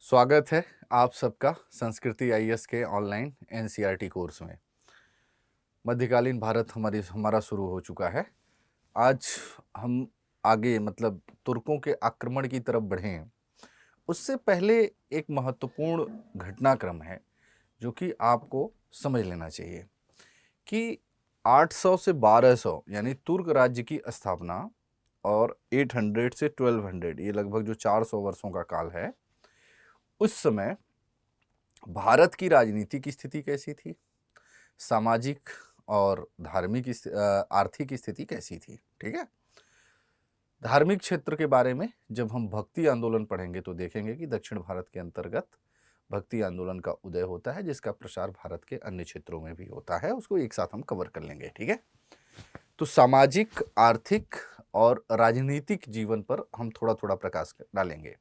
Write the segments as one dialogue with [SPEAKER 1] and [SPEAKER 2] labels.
[SPEAKER 1] स्वागत है आप सबका संस्कृति आईएएस के ऑनलाइन एनसीईआरटी कोर्स में। मध्यकालीन भारत हमारा शुरू हो चुका है। आज हम आगे तुर्कों के आक्रमण की तरफ बढ़े हैं। उससे पहले एक महत्वपूर्ण घटनाक्रम है जो कि आपको समझ लेना चाहिए कि 800 से 1200 यानी तुर्क राज्य की स्थापना और 800 से 1200 ये लगभग जो 400 वर्षों का काल है, उस समय भारत की राजनीति की स्थिति कैसी थी, सामाजिक और धार्मिक आर्थिक स्थिति कैसी थी। ठीक है। धार्मिक क्षेत्र के बारे में जब हम भक्ति आंदोलन पढ़ेंगे तो देखेंगे कि दक्षिण भारत के अंतर्गत भक्ति आंदोलन का उदय होता है, जिसका प्रसार भारत के अन्य क्षेत्रों में भी होता है। उसको एक साथ हम कवर कर लेंगे। ठीक है। तो सामाजिक, आर्थिक और राजनीतिक जीवन पर हम थोड़ा थोड़ा प्रकाश डालेंगे।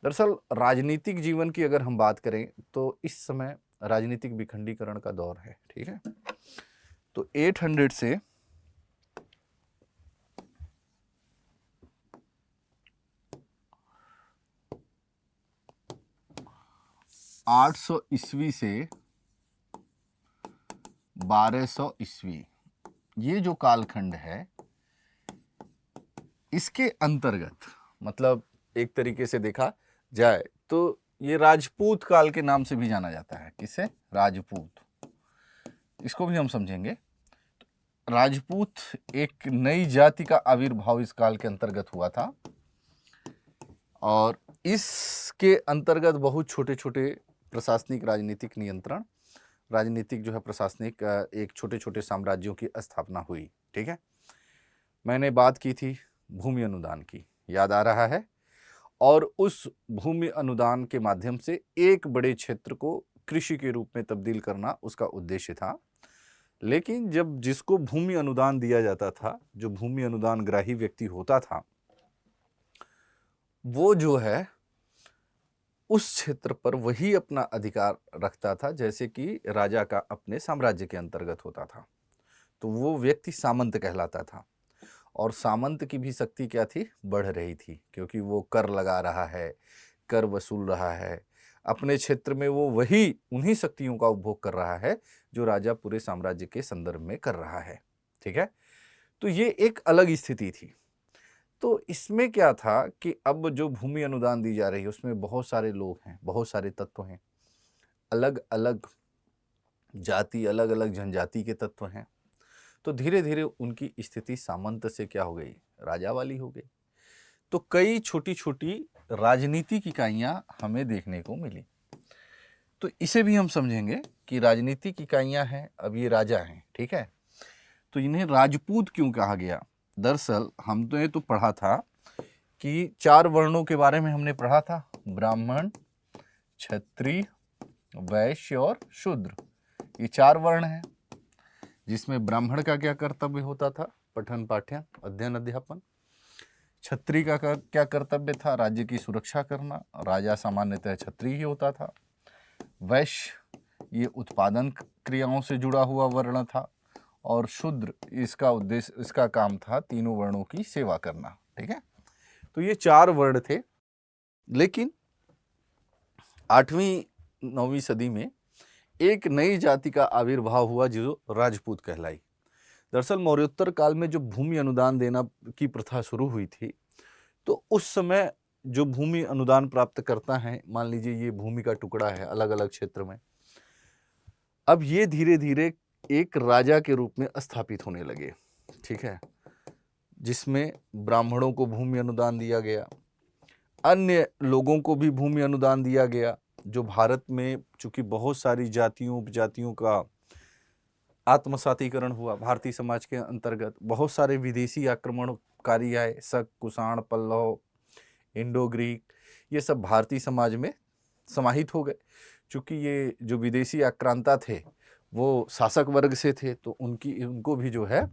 [SPEAKER 1] दरअसल राजनीतिक जीवन की अगर हम बात करें तो इस समय राजनीतिक विखंडीकरण का दौर है। ठीक है। तो 800 से 800 ईस्वी से 1200 ईस्वी, ये जो कालखंड है, इसके अंतर्गत एक तरीके से देखा जाए तो ये राजपूत काल के नाम से भी जाना जाता है। किसे? राजपूत। इसको भी हम समझेंगे। राजपूत एक नई जाति का आविर्भाव इस काल के अंतर्गत हुआ था और इसके अंतर्गत बहुत छोटे छोटे प्रशासनिक राजनीतिक नियंत्रण, राजनीतिक जो है प्रशासनिक एक छोटे छोटे साम्राज्यों की स्थापना हुई। ठीक है। मैंने बात की थी भूमि अनुदान की, याद आ रहा है? और उस भूमि अनुदान के माध्यम से एक बड़े क्षेत्र को कृषि के रूप में तब्दील करना उसका उद्देश्य था। लेकिन जब जिसको भूमि अनुदान दिया जाता था, जो भूमि अनुदान ग्राही व्यक्ति होता था, वो जो है उस क्षेत्र पर वही अपना अधिकार रखता था जैसे कि राजा का अपने साम्राज्य के अंतर्गत होता था। तो वो व्यक्ति सामंत कहलाता था और सामंत की भी शक्ति क्या थी? बढ़ रही थी, क्योंकि वो कर लगा रहा है, कर वसूल रहा है। अपने क्षेत्र में वो वही उन्हीं शक्तियों का उपभोग कर रहा है जो राजा पूरे साम्राज्य के संदर्भ में कर रहा है। ठीक है। तो ये एक अलग स्थिति थी। तो इसमें क्या था कि अब जो भूमि अनुदान दी जा रही है उसमें बहुत सारे लोग हैं, बहुत सारे तत्व हैं, अलग अलग जाति, अलग अलग जनजाति के तत्व हैं। तो धीरे धीरे उनकी स्थिति सामंत से क्या हो गई? राजा वाली हो गई। तो कई छोटी छोटी राजनीतिक इकाइयां हमें देखने को मिली। तो इसे भी हम समझेंगे कि राजनीतिक इकाइयां हैं, अब ये राजा हैं। ठीक है। तो इन्हें राजपूत क्यों कहा गया? दरअसल हमने तो पढ़ा था कि 4 वर्णों के बारे में हमने पढ़ा था, ब्राह्मण, क्षत्रिय, वैश्य और शूद्र। ये 4 वर्ण हैं, जिसमें ब्राह्मण का क्या कर्तव्य होता था? पठन पाठन, अध्ययन अध्यापन। क्षत्रिय का क्या कर्तव्य था? राज्य की सुरक्षा करना। राजा सामान्यतः क्षत्रिय ही होता था। वैश्य ये उत्पादन क्रियाओं से जुड़ा हुआ वर्ण था और शूद्र इसका उद्देश्य, इसका काम था तीनों वर्णों की सेवा करना। ठीक है। तो ये 4 वर्ण थे। लेकिन 8वीं 9वीं सदी में एक नई जाति का आविर्भाव हुआ जो राजपूत कहलाई। दरअसल मौर्योत्तर काल में जो भूमि अनुदान देना की प्रथा शुरू हुई थी, तो उस समय जो भूमि अनुदान प्राप्त करता है, मान लीजिए ये भूमि का टुकड़ा है अलग अलग क्षेत्र में, अब ये धीरे धीरे एक राजा के रूप में स्थापित होने लगे। ठीक है। जिसमें ब्राह्मणों को भूमि अनुदान दिया गया, अन्य लोगों को भी भूमि अनुदान दिया गया। जो भारत में चूंकि बहुत सारी जातियों उपजातियों का आत्मसातीकरण हुआ, भारतीय समाज के अंतर्गत बहुत सारे विदेशी आक्रमणकारी आए, शक, कुषाण, पल्लव, इंडो ग्रीक, ये सब भारतीय समाज में समाहित हो गए। चूंकि ये जो विदेशी आक्रांता थे वो शासक वर्ग से थे, तो उनको भी जो है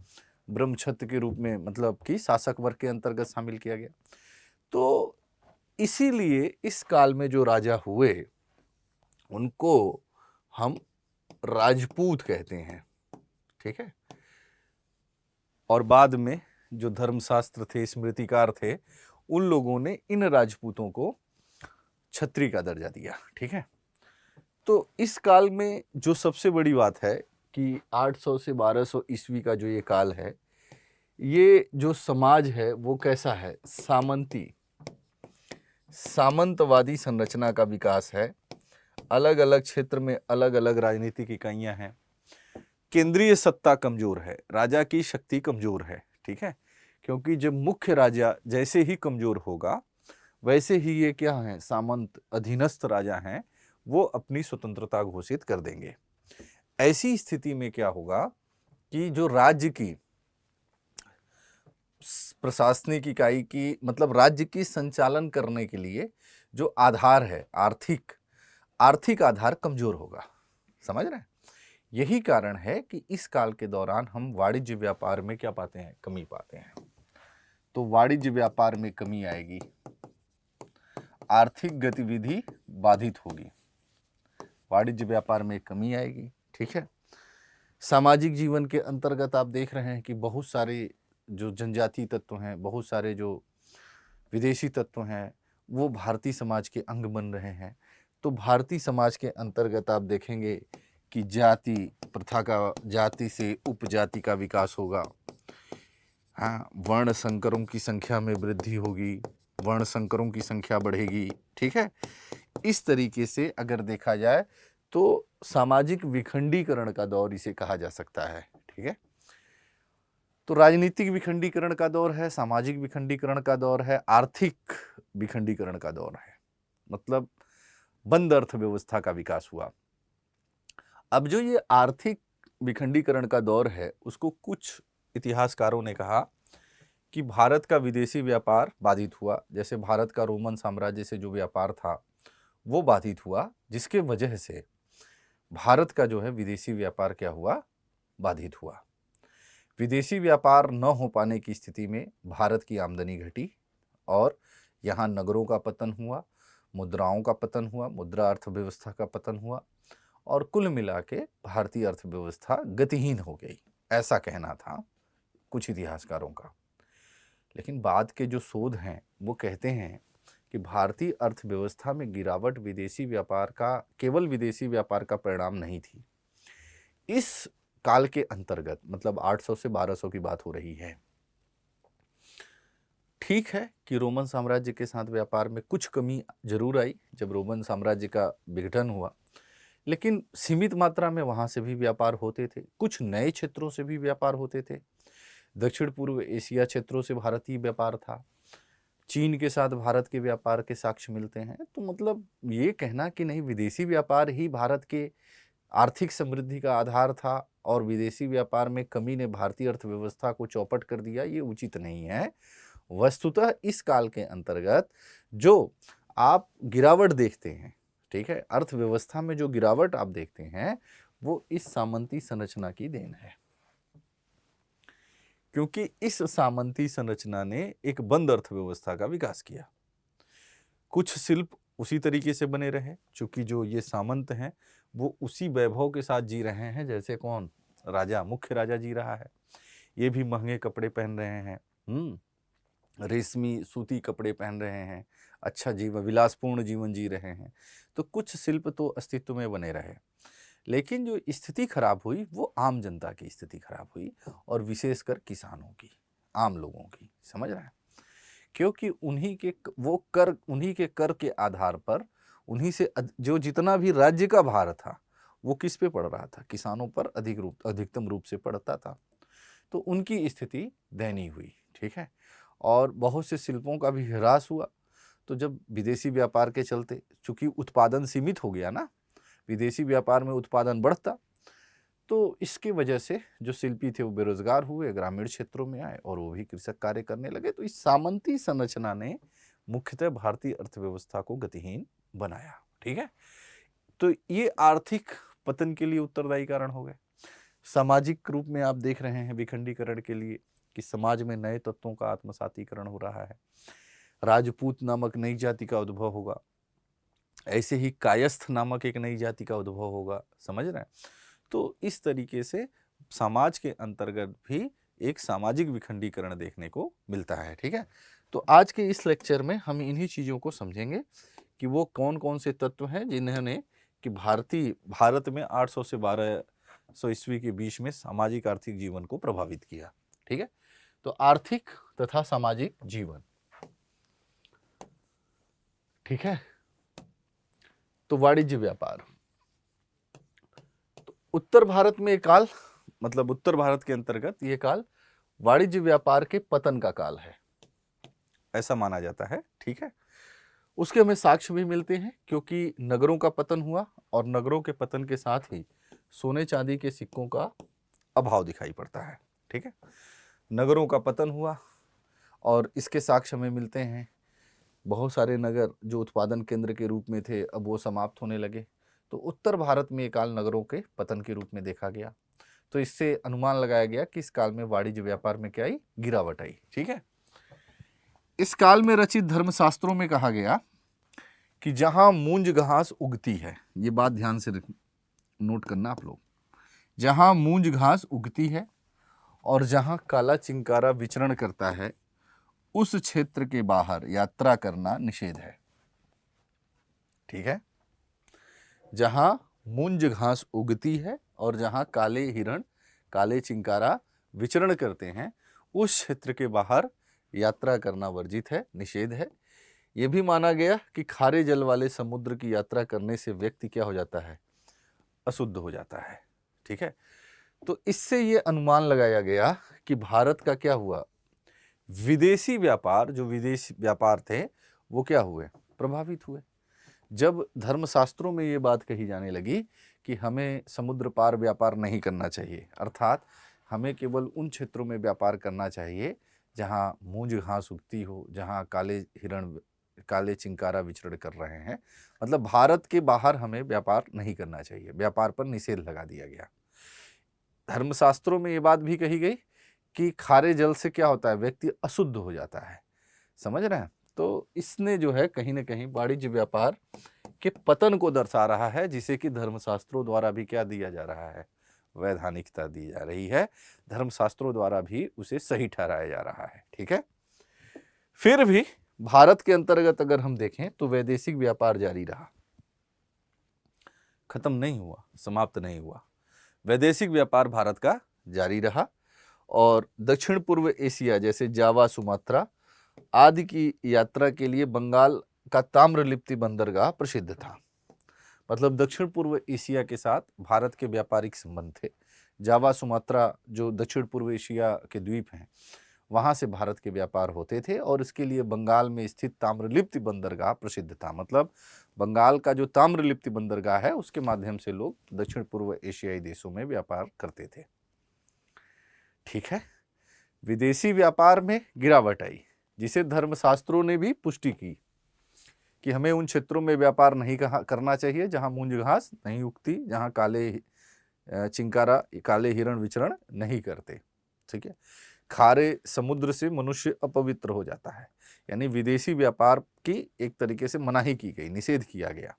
[SPEAKER 1] ब्रह्मक्षत्र के रूप में कि शासक वर्ग के अंतर्गत शामिल किया गया। तो इसीलिए इस काल में जो राजा हुए उनको हम राजपूत कहते हैं। ठीक है। और बाद में जो धर्मशास्त्र थे, स्मृतिकार थे, उन लोगों ने इन राजपूतों को छत्री का दर्जा दिया। ठीक है, तो इस काल में जो सबसे बड़ी बात है कि 800 से 1200 ईस्वी का जो ये काल है, ये जो समाज है वो कैसा है, सामंतवादी संरचना का विकास है। अलग अलग क्षेत्र में अलग अलग राजनीतिक इकाइयां हैं। केंद्रीय सत्ता कमजोर है, राजा की शक्ति कमजोर है। ठीक है, क्योंकि जब मुख्य राजा जैसे ही कमजोर होगा वैसे ही ये क्या है, सामंत अधीनस्थ राजा हैं, वो अपनी स्वतंत्रता घोषित कर देंगे। ऐसी स्थिति में क्या होगा कि जो राज्य की प्रशासनिक इकाई की, मतलब राज्य की संचालन करने के लिए जो आधार है, आर्थिक आधार कमजोर होगा। समझ रहे हैं? यही कारण है कि इस काल के दौरान हम वाणिज्य व्यापार में क्या पाते हैं, कमी पाते हैं। तो वाणिज्य व्यापार में कमी आएगी, आर्थिक गतिविधि बाधित होगी, वाणिज्य व्यापार में कमी आएगी। ठीक है, सामाजिक जीवन के अंतर्गत आप देख रहे हैं कि बहुत सारे जो जनजातीय तत्व हैं, बहुत सारे जो विदेशी तत्व हैं, वो भारतीय समाज के अंग बन रहे हैं। तो भारतीय समाज के अंतर्गत आप देखेंगे कि जाति प्रथा का, जाति से उपजाति का विकास होगा। हाँ, वर्ण संकरों की संख्या में वृद्धि होगी, वर्ण संकरों की संख्या बढ़ेगी। ठीक है, इस तरीके से अगर देखा जाए तो सामाजिक विखंडीकरण का दौर इसे कहा जा सकता है। ठीक है, तो राजनीतिक विखंडीकरण का दौर है, सामाजिक विखंडीकरण का दौर है, आर्थिक विखंडीकरण का दौर है, मतलब बंद अर्थव्यवस्था का विकास हुआ। अब जो ये आर्थिक विखंडीकरण का दौर है, उसको कुछ इतिहासकारों ने कहा कि भारत का विदेशी व्यापार बाधित हुआ। जैसे भारत का रोमन साम्राज्य से जो व्यापार था वो बाधित हुआ, जिसके वजह से भारत का जो है विदेशी व्यापार क्या हुआ, बाधित हुआ। विदेशी व्यापार न हो पाने की स्थिति में भारत की आमदनी घटी और यहाँ नगरों का पतन हुआ, मुद्राओं का पतन हुआ, मुद्रा अर्थव्यवस्था का पतन हुआ और कुल मिला के भारतीय अर्थव्यवस्था गतिहीन हो गई, ऐसा कहना था कुछ इतिहासकारों का। लेकिन बाद के जो शोध हैं वो कहते हैं कि भारतीय अर्थव्यवस्था में गिरावट विदेशी व्यापार का, केवल विदेशी व्यापार का परिणाम नहीं थी। इस काल के अंतर्गत, मतलब 800 से 1200 की बात हो रही है। ठीक है कि रोमन साम्राज्य के साथ व्यापार में कुछ कमी जरूर आई जब रोमन साम्राज्य का विघटन हुआ, लेकिन सीमित मात्रा में वहां से भी व्यापार होते थे, कुछ नए क्षेत्रों से भी व्यापार होते थे। दक्षिण पूर्व एशिया क्षेत्रों से भारतीय व्यापार था, चीन के साथ भारत के व्यापार के साक्ष्य मिलते हैं। तो मतलब ये कहना कि नहीं विदेशी व्यापार ही भारत के आर्थिक समृद्धि का आधार था और विदेशी व्यापार में कमी ने भारतीय अर्थव्यवस्था को चौपट कर दिया, ये उचित नहीं है। वस्तुतः इस काल के अंतर्गत जो आप गिरावट देखते हैं, ठीक है, अर्थव्यवस्था में जो गिरावट आप देखते हैं वो इस सामंती संरचना की देन है, क्योंकि इस सामंती संरचना ने एक बंद अर्थव्यवस्था का विकास किया। कुछ शिल्प उसी तरीके से बने रहे, चूंकि जो ये सामंत हैं वो उसी वैभव के साथ जी रहे हैं जैसे कौन, राजा, मुख्य राजा जी रहा है। ये भी महंगे कपड़े पहन रहे हैं, रेशमी सूती कपड़े पहन रहे हैं, अच्छा जीवन, विलासपूर्ण जीवन जी रहे हैं। तो कुछ शिल्प तो अस्तित्व में बने रहे, लेकिन जो स्थिति खराब हुई वो आम जनता की स्थिति खराब हुई और विशेषकर किसानों की, आम लोगों की। समझ रहे हैं? क्योंकि उन्हीं के कर के आधार पर उन्हीं से जो जितना भी राज्य का भार था वो किस पे पड़ रहा था, किसानों पर अधिकतम रूप से पड़ता था। तो उनकी स्थिति दयनीय हुई। ठीक है, और बहुत से शिल्पों का भी ह्रास हुआ। तो जब विदेशी व्यापार के चलते, चूंकि उत्पादन सीमित हो गया ना, विदेशी व्यापार में उत्पादन बढ़ता, तो इसके वजह से जो शिल्पी थे वो बेरोजगार हुए, ग्रामीण क्षेत्रों में आए और वो भी कृषक कार्य करने लगे। तो इस सामंती संरचना ने मुख्यतः भारतीय अर्थव्यवस्था को गतिहीन बनाया। ठीक है, तो ये आर्थिक पतन के लिए उत्तरदायी कारण हो गए। सामाजिक रूप में आप देख रहे हैं विखंडीकरण के लिए कि समाज में नए तत्वों का आत्मसातीकरण हो रहा है, राजपूत नामक नई जाति का उद्भव होगा, ऐसे ही कायस्थ नामक एक नई जाति का उद्भव होगा। समझ रहे हैं? तो इस तरीके से समाज के अंतर्गत भी एक सामाजिक विखंडीकरण देखने को मिलता है। ठीक है, तो आज के इस लेक्चर में हम इन्हीं चीज़ों को समझेंगे कि वो कौन कौन से तत्व हैं जिन्होंने कि भारत में 800 से 1200 ईस्वी के बीच में सामाजिक आर्थिक जीवन को प्रभावित किया। ठीक है, तो आर्थिक तथा सामाजिक जीवन, ठीक है। तो वाणिज्य व्यापार, तो उत्तर भारत में ये काल, मतलब उत्तर भारत के अंतर्गत ये काल वाणिज्य व्यापार के पतन का काल है, ऐसा माना जाता है। ठीक है, उसके हमें साक्ष्य भी मिलते हैं, क्योंकि नगरों का पतन हुआ और नगरों के पतन के साथ ही सोने चांदी के सिक्कों का अभाव दिखाई पड़ता है। ठीक है, नगरों का पतन हुआ और इसके साक्ष्य हमें मिलते हैं। बहुत सारे नगर जो उत्पादन केंद्र के रूप में थे, अब वो समाप्त होने लगे। तो उत्तर भारत में ये काल नगरों के पतन के रूप में देखा गया। तो इससे अनुमान लगाया गया कि इस काल में वाणिज्य व्यापार में क्या आई, गिरावट आई। ठीक है, इस काल में रचित धर्मशास्त्रों में कहा गया कि जहां मूंज घास उगती है, ये बात ध्यान से नोट करना आप लोग, जहां मूंज घास उगती है और जहां काला चिंकारा विचरण करता है, उस क्षेत्र के बाहर यात्रा करना निषेध है। ठीक है, जहां मूंज घास उगती है और जहां काले हिरण, काले चिंकारा विचरण करते हैं, उस क्षेत्र के बाहर यात्रा करना वर्जित है, निषेध है। यह भी माना गया कि खारे जल वाले समुद्र की यात्रा करने से व्यक्ति क्या हो जाता है, अशुद्ध हो जाता है। ठीक है, तो इससे यह अनुमान लगाया गया कि भारत का क्या हुआ, विदेशी व्यापार, जो विदेशी व्यापार थे वो क्या हुए, प्रभावित हुए। जब धर्मशास्त्रों में ये बात कही जाने लगी कि हमें समुद्र पार व्यापार नहीं करना चाहिए, अर्थात हमें केवल उन क्षेत्रों में व्यापार करना चाहिए जहां मूंज घास उगती हो, जहां काले हिरण, काले चिंकारा विचरण कर रहे हैं, मतलब भारत के बाहर हमें व्यापार नहीं करना चाहिए, व्यापार पर निषेध लगा दिया गया। धर्मशास्त्रों में ये बात भी कही गई कि खारे जल से क्या होता है, व्यक्ति अशुद्ध हो जाता है। समझ रहे हैं? तो इसने जो है कहीं ना कहीं वाणिज्य व्यापार के पतन को दर्शा रहा है, जिसे कि धर्मशास्त्रों द्वारा भी क्या दिया जा रहा है, वैधानिकता दी जा रही है, धर्मशास्त्रों द्वारा भी उसे सही ठहराया जा रहा है। ठीक है, फिर भी भारत के अंतर्गत अगर हम देखें तो वैदेशिक व्यापार जारी रहा, खत्म नहीं हुआ, समाप्त नहीं हुआ। वैदेशिक व्यापार भारत का जारी रहा और दक्षिण पूर्व एशिया जैसे जावा, सुमात्रा आदि की यात्रा के लिए बंगाल का ताम्रलिप्ति बंदरगाह प्रसिद्ध था। मतलब दक्षिण पूर्व एशिया के साथ भारत के व्यापारिक संबंध थे। जावा, सुमात्रा जो दक्षिण पूर्व एशिया के द्वीप हैं, वहां से भारत के व्यापार होते थे और इसके लिए बंगाल में स्थित ताम्रलिप्ति बंदरगाह प्रसिद्ध था। मतलब बंगाल का जो ताम्रलिप्ति बंदरगाह है, उसके माध्यम से लोग दक्षिण पूर्व एशियाई देशों में व्यापार करते थे। ठीक है, विदेशी व्यापार में गिरावट आई, जिसे धर्मशास्त्रों ने भी पुष्टि की कि हमें उन क्षेत्रों में व्यापार नहीं करना चाहिए जहां मूंज घास नहीं उगती, जहां काले चिंकारा, काले हिरण विचरण नहीं करते। ठीक है, खारे समुद्र से मनुष्य अपवित्र हो जाता है, यानी विदेशी व्यापार की एक तरीके से मनाही की गई, निषेध किया गया।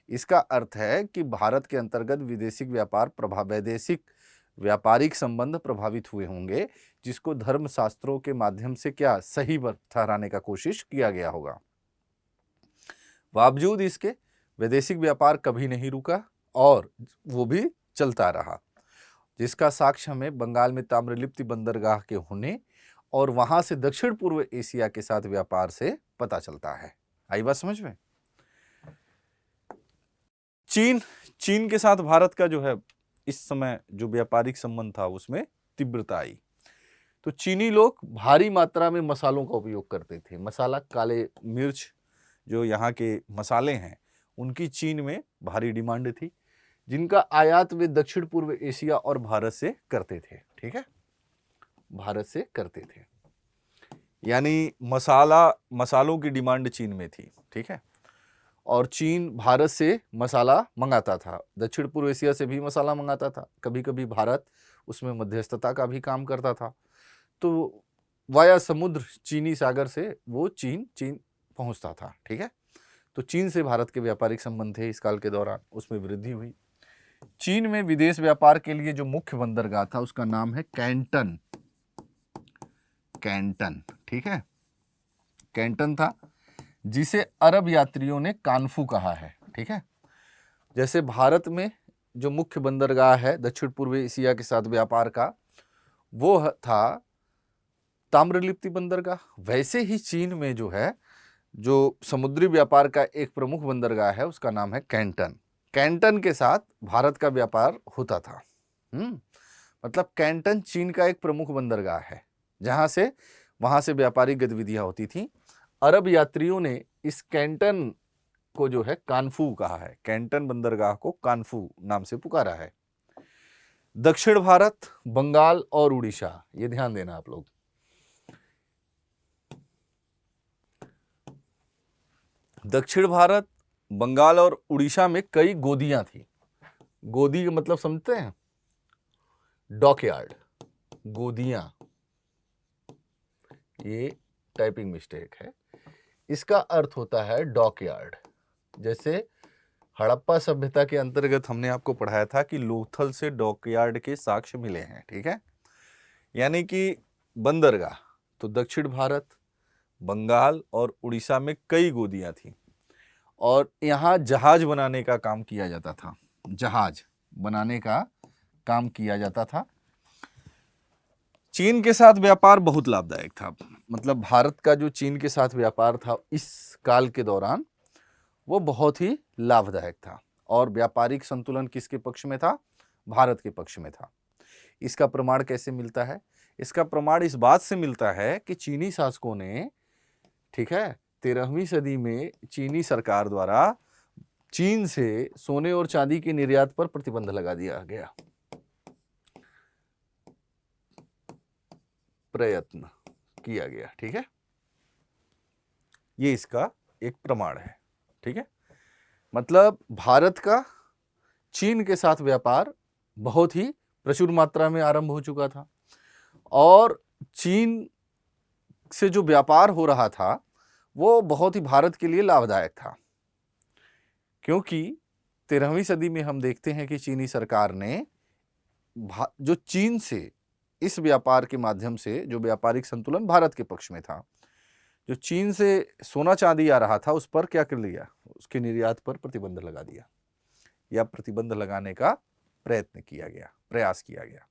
[SPEAKER 1] इसका अर्थ है कि भारत के अंतर्गत विदेशी व्यापार वैदेशिक व्यापारिक संबंध प्रभावित हुए होंगे, जिसको धर्मशास्त्रों के माध्यम से क्या सही ठहराने का कोशिश किया गया होगा। बावजूद इसके वैदेशिक व्यापार कभी नहीं रुका और वो भी चलता रहा, जिसका साक्ष्य हमें बंगाल में ताम्रलिप्ति बंदरगाह के होने और वहां से दक्षिण पूर्व एशिया के साथ व्यापार से पता चलता है। आई बात समझ में? चीन के साथ भारत का जो है इस समय जो व्यापारिक संबंध था, उसमें तीव्रता आई। तो चीनी लोग भारी मात्रा में मसालों का उपयोग करते थे। मसाला, काले मिर्च, जो यहाँ के मसाले हैं, उनकी चीन में भारी डिमांड थी, जिनका आयात वे दक्षिण पूर्व एशिया और भारत से करते थे। ठीक है, भारत से करते थे, यानी मसालों की डिमांड चीन में थी। ठीक है, और चीन भारत से मसाला मंगाता था, दक्षिण पूर्व एशिया से भी मसाला मंगाता था, कभी कभी भारत उसमें मध्यस्थता का भी काम करता था। तो वाया समुद्र चीनी सागर से वो चीन पहुंचता था। ठीक है, तो चीन से भारत के व्यापारिक संबंध थे इस काल के दौरान, उसमें वृद्धि हुई। चीन में विदेश व्यापार के लिए जो मुख्य बंदरगाह था, उसका नाम है कैंटन। ठीक है, कैंटन था, जिसे अरब यात्रियों ने कानफू कहा है। ठीक है, जैसे भारत में जो मुख्य बंदरगाह है दक्षिण पूर्व एशिया के साथ व्यापार का, वो था ताम्रलिप्ति बंदरगाह, वैसे ही चीन में जो है जो समुद्री व्यापार का एक प्रमुख बंदरगाह है उसका नाम है कैंटन। कैंटन के साथ भारत का व्यापार होता था। मतलब कैंटन चीन का एक प्रमुख बंदरगाह है जहां से वहां से व्यापारिक गतिविधियां होती थी। अरब यात्रियों ने इस कैंटन को जो है कानफू कहा है, कैंटन बंदरगाह को कानफू नाम से पुकारा है। दक्षिण भारत, बंगाल और उड़ीसा, ये ध्यान देना आप लोग। दक्षिण भारत, बंगाल और उड़ीसा में कई गोदियां थी। गोदी का मतलब समझते हैं? डॉकयार्ड, गोदियां, ये टाइपिंग मिस्टेक है। इसका अर्थ होता है डॉकयार्ड। जैसे हड़प्पा सभ्यता के अंतर्गत हमने आपको पढ़ाया था कि लोथल से डॉकयार्ड के साक्ष्य मिले हैं। ठीक है, यानी कि बंदरगाह। तो दक्षिण भारत, बंगाल और उड़ीसा में कई गोदियां थी और यहाँ जहाज बनाने का काम किया जाता था। जहाज बनाने का काम किया जाता था। चीन के साथ व्यापार बहुत लाभदायक था। मतलब भारत का जो चीन के साथ व्यापार था इस काल के दौरान वो बहुत ही लाभदायक था और व्यापारिक संतुलन किसके पक्ष में था? भारत के पक्ष में था। इसका प्रमाण कैसे मिलता है? इसका प्रमाण इस बात से मिलता है कि चीनी शासकों ने, ठीक है, 13वीं सदी में चीनी सरकार द्वारा चीन से सोने और चांदी के निर्यात पर प्रतिबंध लगा दिया गया। प्रयत्न किया गया। ठीक है, ये इसका एक प्रमाण है। ठीक है, मतलब भारत का चीन के साथ व्यापार बहुत ही प्रचुर मात्रा में आरंभ हो चुका था और चीन से जो व्यापार हो रहा था वो बहुत ही भारत के लिए लाभदायक था, क्योंकि 13वीं सदी में हम देखते हैं कि चीनी सरकार ने जो चीन से इस व्यापार के माध्यम से जो व्यापारिक संतुलन भारत के पक्ष में था, जो चीन से सोना चांदी आ रहा था उस पर क्या कर लिया? उसके निर्यात पर प्रतिबंध लगा दिया या प्रतिबंध लगाने का प्रयत्न किया गया, प्रयास किया गया।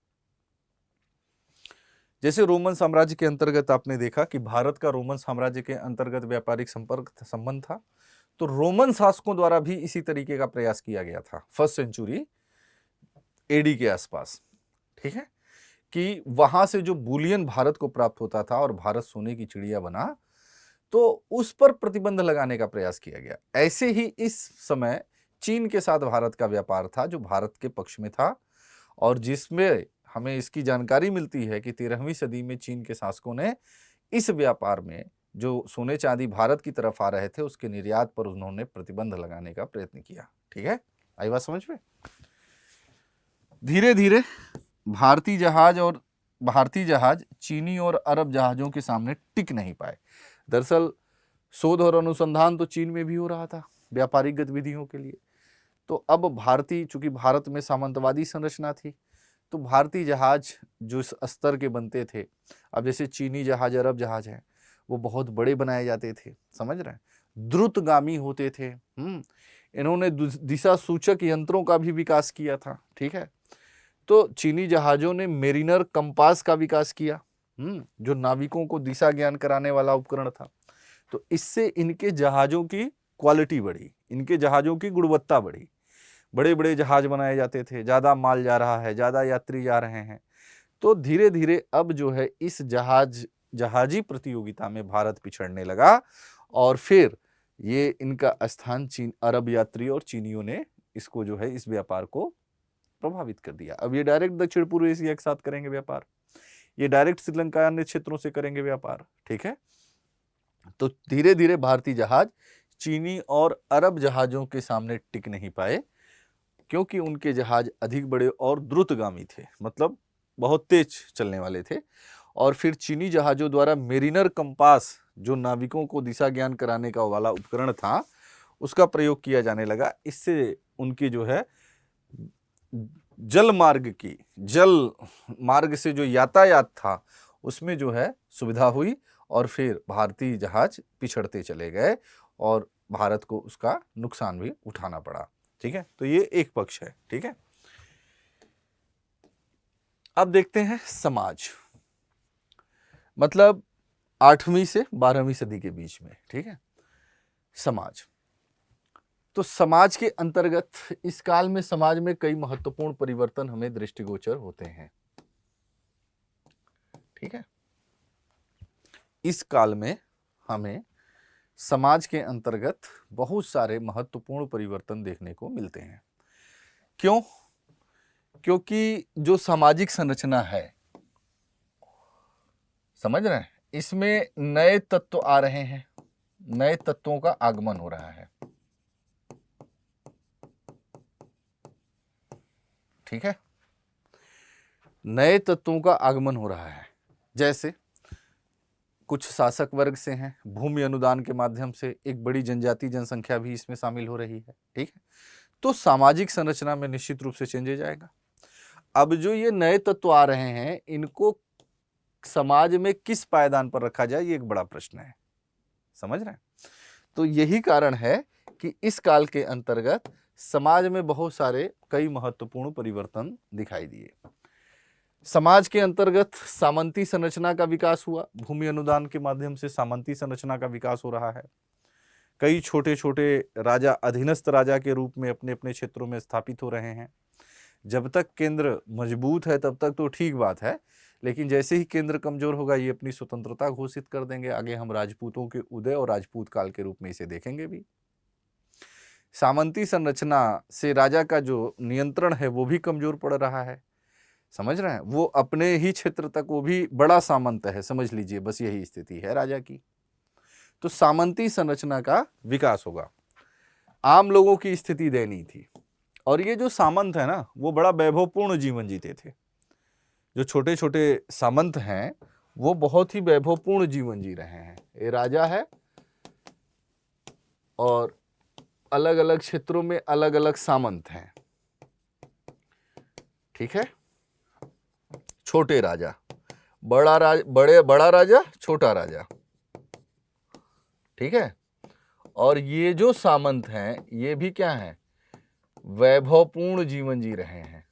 [SPEAKER 1] जैसे रोमन साम्राज्य के अंतर्गत आपने देखा कि भारत का रोमन साम्राज्य के अंतर्गत व्यापारिक संबंध था, तो रोमन शासकों द्वारा भी इसी तरीके का प्रयास किया गया था फर्स्ट सेंचुरी एडी के आसपास। ठीक है, कि वहां से जो बुलियन भारत को प्राप्त होता था और भारत सोने की चिड़िया बना, तो उस पर प्रतिबंध लगाने का प्रयास किया गया। ऐसे ही इस समय चीन के साथ भारत का व्यापार था जो भारत के पक्ष में था और जिसमें हमें इसकी जानकारी मिलती है कि 13वीं सदी में चीन के शासकों ने इस व्यापार में जो सोने चांदी भारत की तरफ आ रहे थे उसके निर्यात पर उन्होंने प्रतिबंध लगाने का प्रयत्न किया। ठीक है, आई बात समझ में? धीरे धीरे भारतीय जहाज चीनी और अरब जहाजों के सामने टिक नहीं पाए। दरअसल शोध और अनुसंधान तो चीन में भी हो रहा था व्यापारिक गतिविधियों के लिए, तो अब चूंकि भारत में सामंतवादी संरचना थी, तो भारतीय जहाज जो इस स्तर के बनते थे, अब जैसे चीनी जहाज, अरब जहाज हैं, वो बहुत बड़े बनाए जाते थे, समझ रहे हैं, द्रुतगामी होते थे। इन्होंने दिशा सूचक यंत्रों का भी विकास किया था। ठीक है, तो चीनी जहाजों ने मेरिनर कंपास का विकास किया, जो नाविकों को दिशा ज्ञान कराने वाला उपकरण था। तो इससे इनके जहाजों की क्वालिटी बढ़ी, इनके जहाजों की गुणवत्ता बढ़ी, बड़े बड़े जहाज बनाए जाते थे, ज़्यादा माल जा रहा है, ज़्यादा यात्री जा रहे हैं। तो धीरे धीरे अब जो है इस जहाजी प्रतियोगिता में भारत पिछड़ने लगा और फिर ये इनका स्थान अरब यात्री और चीनियों ने इसको जो है इस व्यापार को प्रभावित कर दिया। अब ये डायरेक्ट दक्षिण पूर्व एशिया के साथ करेंगे व्यापार, ये डायरेक्ट श्रीलंका अन्य क्षेत्रों से करेंगे व्यापार। ठीक है, तो धीरे धीरे भारतीय जहाज चीनी और अरब जहाजों के सामने टिक नहीं पाए, क्योंकि उनके जहाज अधिक बड़े और द्रुतगामी थे, मतलब बहुत तेज चलने वाले थे। और फिर चीनी जहाजों द्वारा मेरिनर कंपास, जो नाविकों को दिशा ज्ञान कराने का वाला उपकरण था, उसका प्रयोग किया जाने लगा। इससे उनकी जो है जल मार्ग से जो यातायात था उसमें जो है सुविधा हुई और फिर भारतीय जहाज पिछड़ते चले गए और भारत को उसका नुकसान भी उठाना पड़ा। ठीक है, तो ये एक पक्ष है। ठीक है, अब देखते हैं समाज, मतलब 8वीं से 12वीं सदी के बीच में। ठीक है, समाज, तो समाज के अंतर्गत इस काल में समाज में कई महत्वपूर्ण परिवर्तन हमें दृष्टिगोचर होते हैं। ठीक है, इस काल में हमें समाज के अंतर्गत बहुत सारे महत्वपूर्ण परिवर्तन देखने को मिलते हैं। क्यों? क्योंकि जो सामाजिक संरचना है, समझ रहे हैं, इसमें नए तत्व आ रहे हैं, नए तत्वों का आगमन हो रहा है। ठीक है, नए तत्वों का आगमन हो रहा है, जैसे कुछ शासक वर्ग से हैं, भूमि अनुदान के माध्यम से एक बड़ी जनजाति जनसंख्या भी इसमें शामिल हो रही है। ठीक है, तो सामाजिक संरचना में निश्चित रूप से चेंजेज आएगा। अब जो ये नए तत्व आ रहे हैं, इनको समाज में किस पायदान पर रखा जाए, ये एक बड़ा प्रश्न है। समझ रहे हैं? तो यही कारण है कि इस काल के अंतर्गत समाज में बहुत सारे कई महत्वपूर्ण परिवर्तन दिखाई दिए। समाज के अंतर्गत सामंती संरचना का विकास हुआ, भूमि अनुदान के माध्यम से सामंती संरचना का विकास हो रहा है। कई छोटे छोटे राजा अधीनस्थ राजा के रूप में अपने अपने क्षेत्रों में स्थापित हो रहे हैं। जब तक केंद्र मजबूत है तब तक तो ठीक बात है, लेकिन जैसे ही केंद्र कमजोर होगा ये अपनी स्वतंत्रता घोषित कर देंगे। आगे हम राजपूतों के उदय और राजपूत काल के रूप में इसे देखेंगे भी। सामंती संरचना से राजा का जो नियंत्रण है वो भी कमजोर पड़ रहा है। समझ रहे हैं? वो अपने ही क्षेत्र तक, वो भी बड़ा सामंत है, समझ लीजिए, बस यही स्थिति है राजा की। तो सामंती संरचना का विकास होगा। आम लोगों की स्थिति दयनीय थी, और ये जो सामंत है ना, वो बड़ा वैभवपूर्ण जीवन जीते थे। जो छोटे छोटे सामंत हैं वो बहुत ही वैभवपूर्ण जीवन जी रहे हैं। ये राजा है और अलग अलग क्षेत्रों में अलग अलग सामंत हैं। ठीक है, छोटे राजा, बड़ा राजा, छोटा राजा। ठीक है, और ये जो सामंत हैं ये भी क्या हैं? वैभवपूर्ण जीवन जी रहे हैं।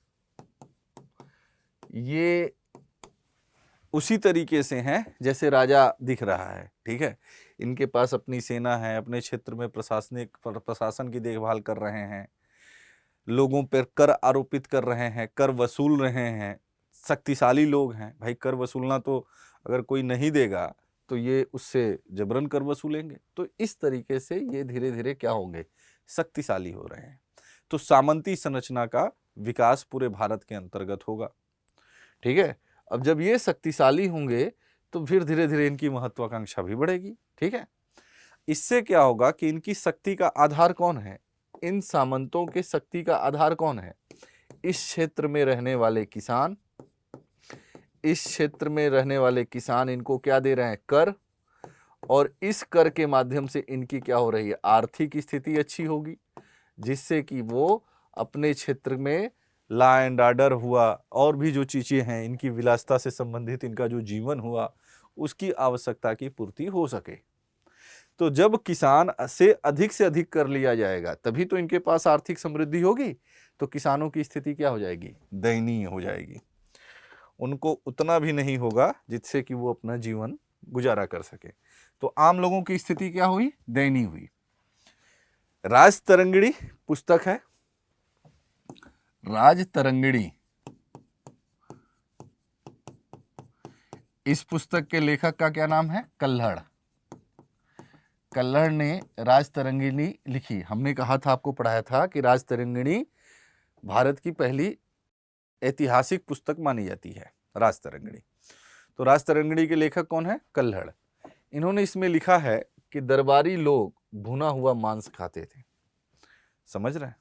[SPEAKER 1] ये उसी तरीके से हैं जैसे राजा दिख रहा है। ठीक है, इनके पास अपनी सेना है, अपने क्षेत्र में प्रशासन की देखभाल कर रहे हैं, लोगों पर कर आरोपित कर रहे हैं, कर वसूल रहे हैं, शक्तिशाली लोग हैं। भाई कर वसूलना तो अगर कोई नहीं देगा तो ये उससे जबरन कर वसूलेंगे। तो इस तरीके से ये धीरे धीरे क्या होंगे? शक्तिशाली हो रहे हैं। तो सामंती संरचना का विकास पूरे भारत के अंतर्गत होगा। ठीक है, अब जब ये शक्तिशाली होंगे तो फिर धीरे धीरे इनकी महत्वाकांक्षा भी बढ़ेगी। ठीक है, इससे क्या होगा कि इनकी शक्ति का आधार कौन है? इन सामंतों के शक्ति का आधार कौन है? इस क्षेत्र में रहने वाले किसान। इस क्षेत्र में रहने वाले किसान इनको क्या दे रहे हैं? कर। और इस कर के माध्यम से इनकी क्या हो रही है? आर्थिक स्थिति अच्छी होगी, जिससे कि वो अपने क्षेत्र में लॉ एंड ऑर्डर हुआ और भी जो चीज़ें हैं, इनकी विलासिता से संबंधित इनका जो जीवन हुआ, उसकी आवश्यकता की पूर्ति हो सके। तो जब किसान से अधिक कर लिया जाएगा तभी तो इनके पास आर्थिक समृद्धि होगी। तो किसानों की स्थिति क्या हो जाएगी? दयनीय हो जाएगी। उनको उतना भी नहीं होगा जिससे कि वो अपना जीवन गुजारा कर सके। तो आम लोगों की स्थिति क्या हुई? दयनीय हुई। राजतरंगिणी पुस्तक है, राजतरंगिणी। इस पुस्तक के लेखक का क्या नाम है? कल्हड़। कल्हड़ ने राजतरंगिणी लिखी। हमने कहा था, आपको पढ़ाया था कि राजतरंगिणी भारत की पहली ऐतिहासिक पुस्तक मानी जाती है, राजतरंगिणी। तो राजतरंगिणी के लेखक कौन है? कल्हड़। इन्होंने इसमें लिखा है कि दरबारी लोग भुना हुआ मांस खाते थे। समझ रहे हैं?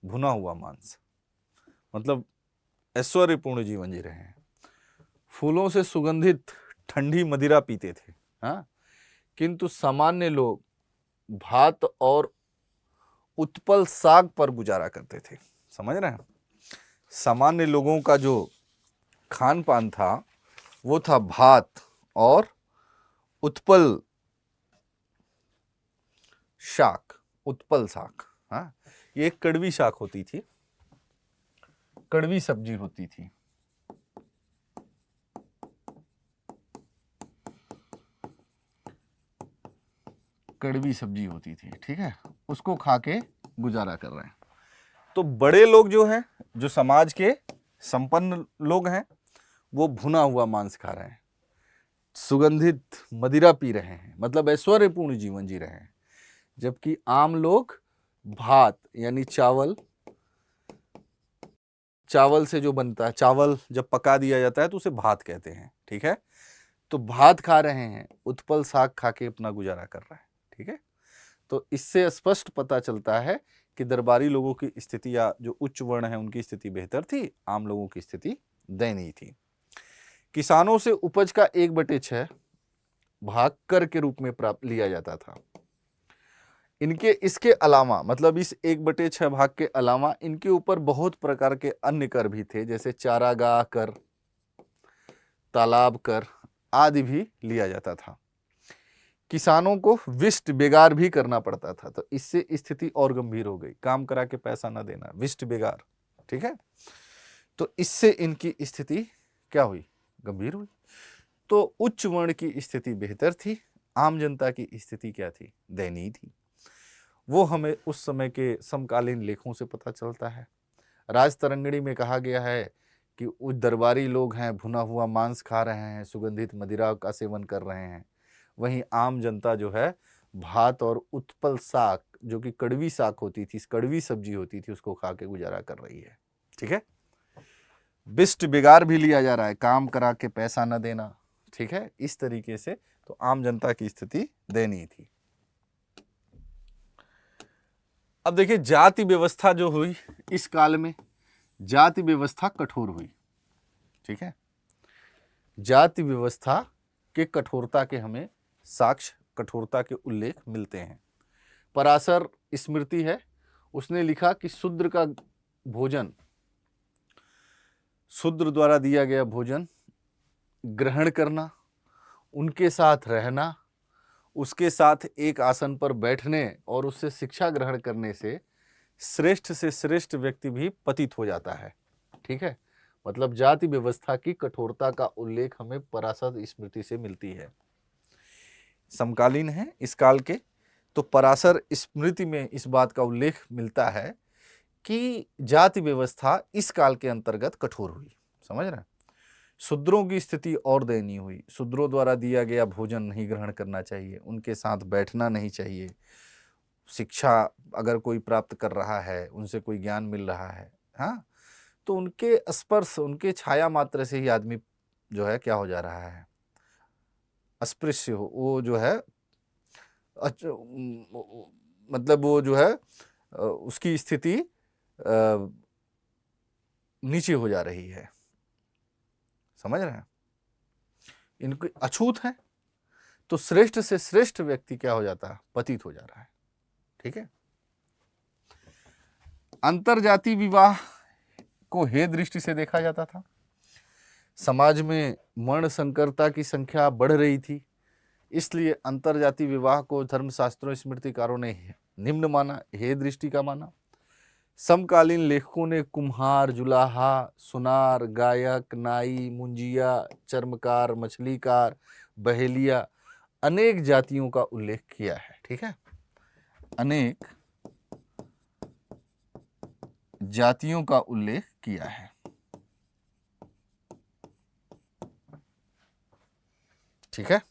[SPEAKER 1] भुना हुआ मांस मतलब ऐश्वर्यपूर्ण जीवन जी रहे हैं। फूलों से सुगंधित ठंडी मदिरा पीते थे। हाँ, किंतु सामान्य लोग भात और उत्पल साग पर गुजारा करते थे। समझ रहे हैं? सामान्य लोगों का जो खान पान था वो था भात और उत्पल शाक, उत्पल शाक, हाँ, ये एक कड़वी शाक होती थी, कड़वी सब्जी होती थी। कड़वी सब्जी होती थी, ठीक है, उसको खा के गुजारा कर रहे हैं। तो बड़े लोग जो हैं, जो समाज के संपन्न लोग हैं, वो भुना हुआ मांस खा रहे हैं, सुगंधित मदिरा पी रहे हैं, मतलब ऐश्वर्यपूर्ण जीवन जी रहे हैं, जबकि आम लोग भात यानी चावल से जो बनता है, चावल जब पका दिया जाता है तो उसे भात कहते हैं, ठीक है, तो भात खा रहे हैं, उत्पल साग खा के अपना गुजारा कर रहे हैं, ठीक है। तो इससे स्पष्ट पता चलता है कि दरबारी लोगों की स्थिति या जो उच्च वर्ण है उनकी स्थिति बेहतर थी, आम लोगों की स्थिति दयनीय थी। किसानों से उपज का 1/6 भाग कर के रूप में प्राप्त लिया जाता था। इसके अलावा, मतलब इस 1/6 भाग के अलावा इनके ऊपर बहुत प्रकार के अन्य कर भी थे, जैसे चारागाह कर, तालाब कर आदि भी लिया जाता था। किसानों को विष्ट बेगार भी करना पड़ता था, तो इससे स्थिति और गंभीर हो गई, काम करा के पैसा न देना, विष्ट बेगार, ठीक है। तो इससे इनकी स्थिति क्या हुई, गंभीर हुई। तो उच्च वर्ण की स्थिति बेहतर थी, आम जनता की स्थिति क्या थी, दयनीय थी। वो हमें उस समय के समकालीन लेखों से पता चलता है। राजतरंगिणी में कहा गया है कि उच्च दरबारी लोग हैं, भुना हुआ मांस खा रहे हैं, सुगंधित मदिरा का सेवन कर रहे हैं, वहीं आम जनता जो है भात और उत्पल साग, जो कि कड़वी साग होती थी, कड़वी सब्जी होती थी, उसको खा के गुजारा कर रही है, ठीक है। बिस्ट बिगाड़ भी लिया जा रहा है, काम करा के पैसा न देना, ठीक है, इस तरीके से तो आम जनता की स्थिति दयनीय थी। अब देखिए, जाति व्यवस्था जो हुई इस काल में, जाति व्यवस्था कठोर हुई, ठीक है। जाति व्यवस्था के कठोरता के हमें साक्ष्य, कठोरता के उल्लेख मिलते हैं। पराशर स्मृति है, उसने लिखा कि शूद्र का भोजन, शूद्र द्वारा दिया गया भोजन ग्रहण करना, उनके साथ रहना, उसके साथ एक आसन पर बैठने और उससे शिक्षा ग्रहण करने से श्रेष्ठ व्यक्ति भी पतित हो जाता है, ठीक है। मतलब जाति व्यवस्था की कठोरता का उल्लेख हमें पराशर स्मृति से मिलती है। समकालीन है इस काल के, तो पराशर स्मृति में इस बात का उल्लेख मिलता है कि जाति व्यवस्था इस काल के अंतर्गत कठोर हुई, समझ रहे हैं। शूद्रों की स्थिति और दयनीय हुई, शूद्रों द्वारा दिया गया भोजन नहीं ग्रहण करना चाहिए, उनके साथ बैठना नहीं चाहिए, शिक्षा अगर कोई प्राप्त कर रहा है, उनसे कोई ज्ञान मिल रहा है, हाँ, तो उनके स्पर्श, उनके छाया मात्र से ही आदमी जो है क्या हो जा रहा है, अस्पृश्य हो, वो जो है मतलब वो जो है उसकी स्थिति नीचे हो जा रही है, समझ रहे हैं। इनके अछूत है, तो श्रेष्ठ से श्रेष्ठ व्यक्ति क्या हो जाता है, पतित हो जा रहा है, ठीक है। अंतरजाति विवाह को हे दृष्टि से देखा जाता था। समाज में वर्ण संकरता की संख्या बढ़ रही थी, इसलिए अंतरजाति विवाह को धर्मशास्त्रों स्मृतिकारों ने निम्न माना, हे दृष्टि का माना। समकालीन लेखकों ने कुम्हार, जुलाहा, सुनार, गायक, नाई, मुंजिया, चर्मकार, मछलीकार, बहेलिया, अनेक जातियों का उल्लेख किया है, ठीक है। अनेक जातियों का उल्लेख किया है, ठीक है,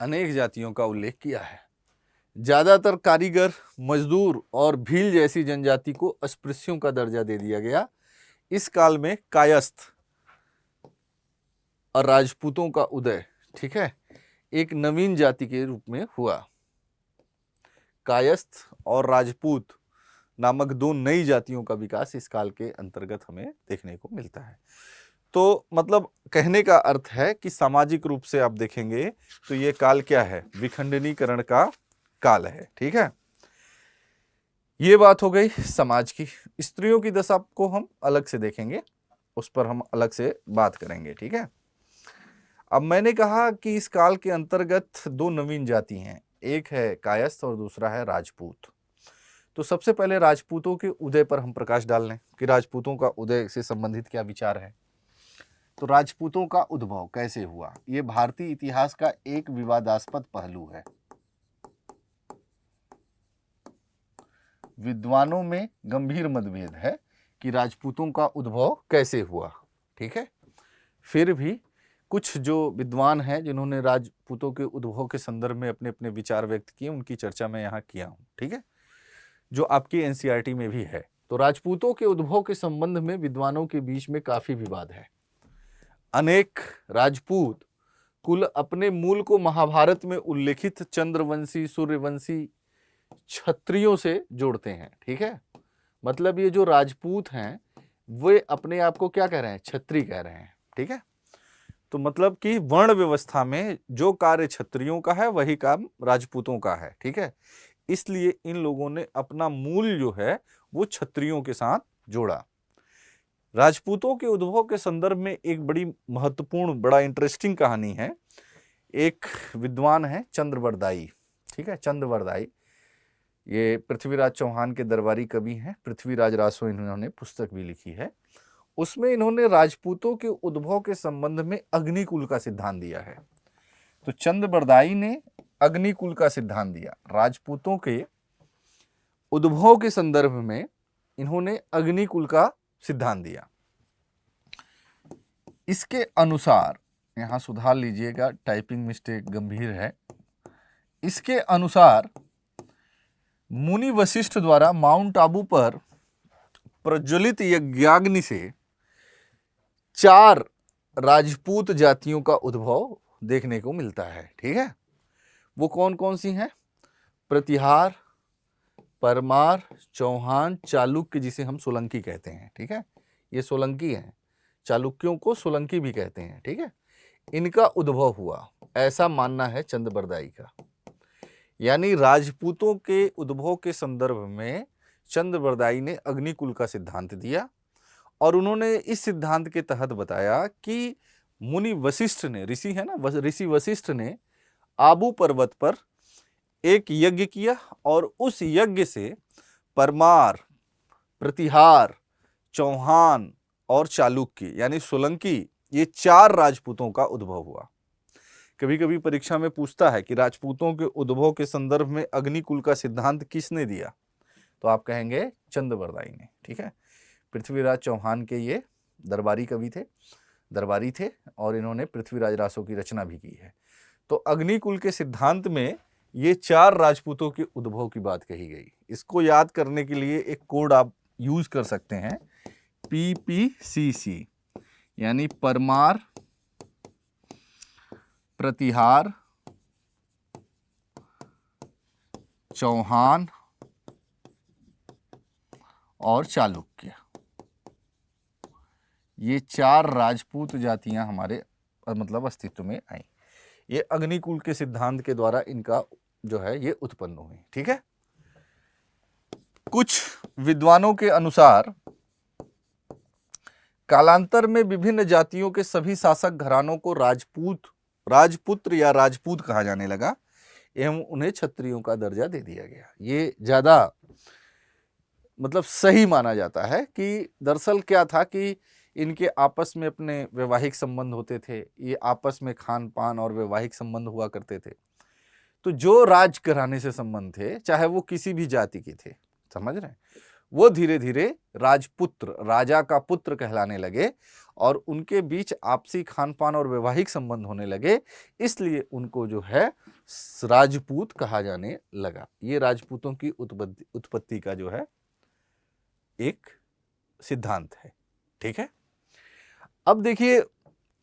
[SPEAKER 1] अनेक जातियों का उल्लेख किया है। ज्यादातर कारीगर, मजदूर और भील जैसी जनजाति को अस्पृश्यों का दर्जा दे दिया गया। इस काल में कायस्थ और राजपूतों का उदय, ठीक है, एक नवीन जाति के रूप में हुआ। कायस्थ और राजपूत नामक दो नई जातियों का विकास इस काल के अंतर्गत हमें देखने को मिलता है। तो मतलब कहने का अर्थ है कि सामाजिक रूप से आप देखेंगे तो ये काल क्या है, विखंडनीकरण का काल है, ठीक है। ये बात हो गई समाज की। स्त्रियों की दशा को हम अलग से देखेंगे, उस पर हम अलग से बात करेंगे, ठीक है। अब मैंने कहा कि इस काल के अंतर्गत दो नवीन जाति हैं, एक है कायस्थ और दूसरा है राजपूत। तो सबसे पहले राजपूतों के उदय पर हम प्रकाश डाल लें कि राजपूतों का उदय से संबंधित क्या विचार है। तो राजपूतों का उद्भव कैसे हुआ, ये भारतीय इतिहास का एक विवादास्पद पहलू है। विद्वानों में गंभीर मतभेद है कि राजपूतों का उद्भव कैसे हुआ। ठीक है, फिर भी कुछ जो विद्वान हैं जिन्होंने राजपूतों के उद्भव के संदर्भ में अपने अपने विचार व्यक्त किए, उनकी चर्चा मैं यहाँ किया हूँ। ठीक है, जो आपकी एनसीईआरटी में भी है। तो राजपूतों के उद्भव के संबंध में विद्वानों के बीच में काफी विवाद है। अनेक राजपूत कुल अपने मूल को महाभारत में उल्लेखित चंद्रवंशी, सूर्यवंशी क्षत्रियों से जोड़ते हैं। ठीक है, मतलब ये जो राजपूत हैं वे अपने आप को क्या कह रहे हैं, क्षत्रिय कह रहे हैं। ठीक है, तो मतलब कि वर्ण व्यवस्था में जो कार्य क्षत्रियों का है वही काम राजपूतों का है। ठीक है, इसलिए इन लोगों ने अपना मूल जो है वो क्षत्रियों के साथ जोड़ा। राजपूतों के उद्भव के संदर्भ में एक बड़ी महत्वपूर्ण, बड़ा इंटरेस्टिंग कहानी है। एक विद्वान है चंद्रवरदायी। ठीक है, चंद्रवरदायी ये पृथ्वीराज चौहान के दरबारी कवि हैं। पृथ्वीराज रासो इन्होंने पुस्तक भी लिखी है। उसमें इन्होंने राजपूतों के उद्भव के संबंध में अग्निकुल का सिद्धांत दिया है। तो चंद्रवरदायी ने अग्निकुल का सिद्धांत दिया। राजपूतों के उद्भव के संदर्भ में इन्होंने अग्निकुल का सिद्धांत दिया। इसके अनुसार, यहां सुधार लीजिएगा, टाइपिंग मिस्टेक गंभीर है। इसके अनुसार मुनि वशिष्ठ द्वारा माउंट आबू पर प्रज्वलित यज्ञाग्नि से 4 राजपूत जातियों का उद्भव देखने को मिलता है। ठीक है, वो कौन कौन सी हैं? प्रतिहार, परमार, चौहान, चालुक्य, जिसे हम सोलंकी कहते हैं। ठीक है, ये सोलंकी हैं, चालुक्यों को सोलंकी भी कहते हैं। ठीक है, इनका उद्भव हुआ ऐसा मानना है चंद्रवरदायी का। यानी राजपूतों के उद्भव के संदर्भ में चंद्रवरदायी ने अग्निकुल का सिद्धांत दिया और उन्होंने इस सिद्धांत के तहत बताया कि मुनि वशिष्ठ ने, ऋषि है ना, ऋषि वशिष्ठ ने आबू पर्वत पर एक यज्ञ किया और उस यज्ञ से परमार, प्रतिहार, चौहान और चालुक्य यानी सोलंकी, ये 4 राजपूतों का उद्भव हुआ। कभी कभी परीक्षा में पूछता है कि राजपूतों के उद्भव के संदर्भ में अग्निकुल का सिद्धांत किसने दिया, तो आप कहेंगे चंद्रवरदायी ने। ठीक है, पृथ्वीराज चौहान के ये दरबारी थे और इन्होंने पृथ्वीराज रासो की रचना भी की है। तो अग्निकुल के सिद्धांत में ये 4 राजपूतों के उद्भव की बात कही गई। इसको याद करने के लिए एक कोड आप यूज कर सकते हैं, PPCC, यानी परमार, प्रतिहार, चौहान और चालुक्य। ये 4 राजपूत जातियां हमारे मतलब अस्तित्व में आई। ये अग्निकुल के सिद्धांत के द्वारा इनका जो है ये उत्पन्न हुई। ठीक है, कुछ विद्वानों के अनुसार कालांतर में विभिन्न जातियों के सभी शासक घरानों को राजपुत्र या राजपूत कहा जाने लगा एवं उन्हें क्षत्रियों का दर्जा दे दिया गया। ये ज्यादा मतलब सही माना जाता है कि दरअसल क्या था कि इनके आपस में अपने वैवाहिक संबंध होते थे, ये आपस में खान पान और वैवाहिक संबंध हुआ करते थे। तो जो राज घराने से संबंध थे, चाहे वो किसी भी जाति के थे, समझ रहे हैं, वो धीरे धीरे राजपुत्र, राजा का पुत्र कहलाने लगे और उनके बीच आपसी खान पान और वैवाहिक संबंध होने लगे, इसलिए उनको जो है राजपूत कहा जाने लगा। ये राजपूतों की उत्पत्ति का जो है एक सिद्धांत है। ठीक है, अब देखिए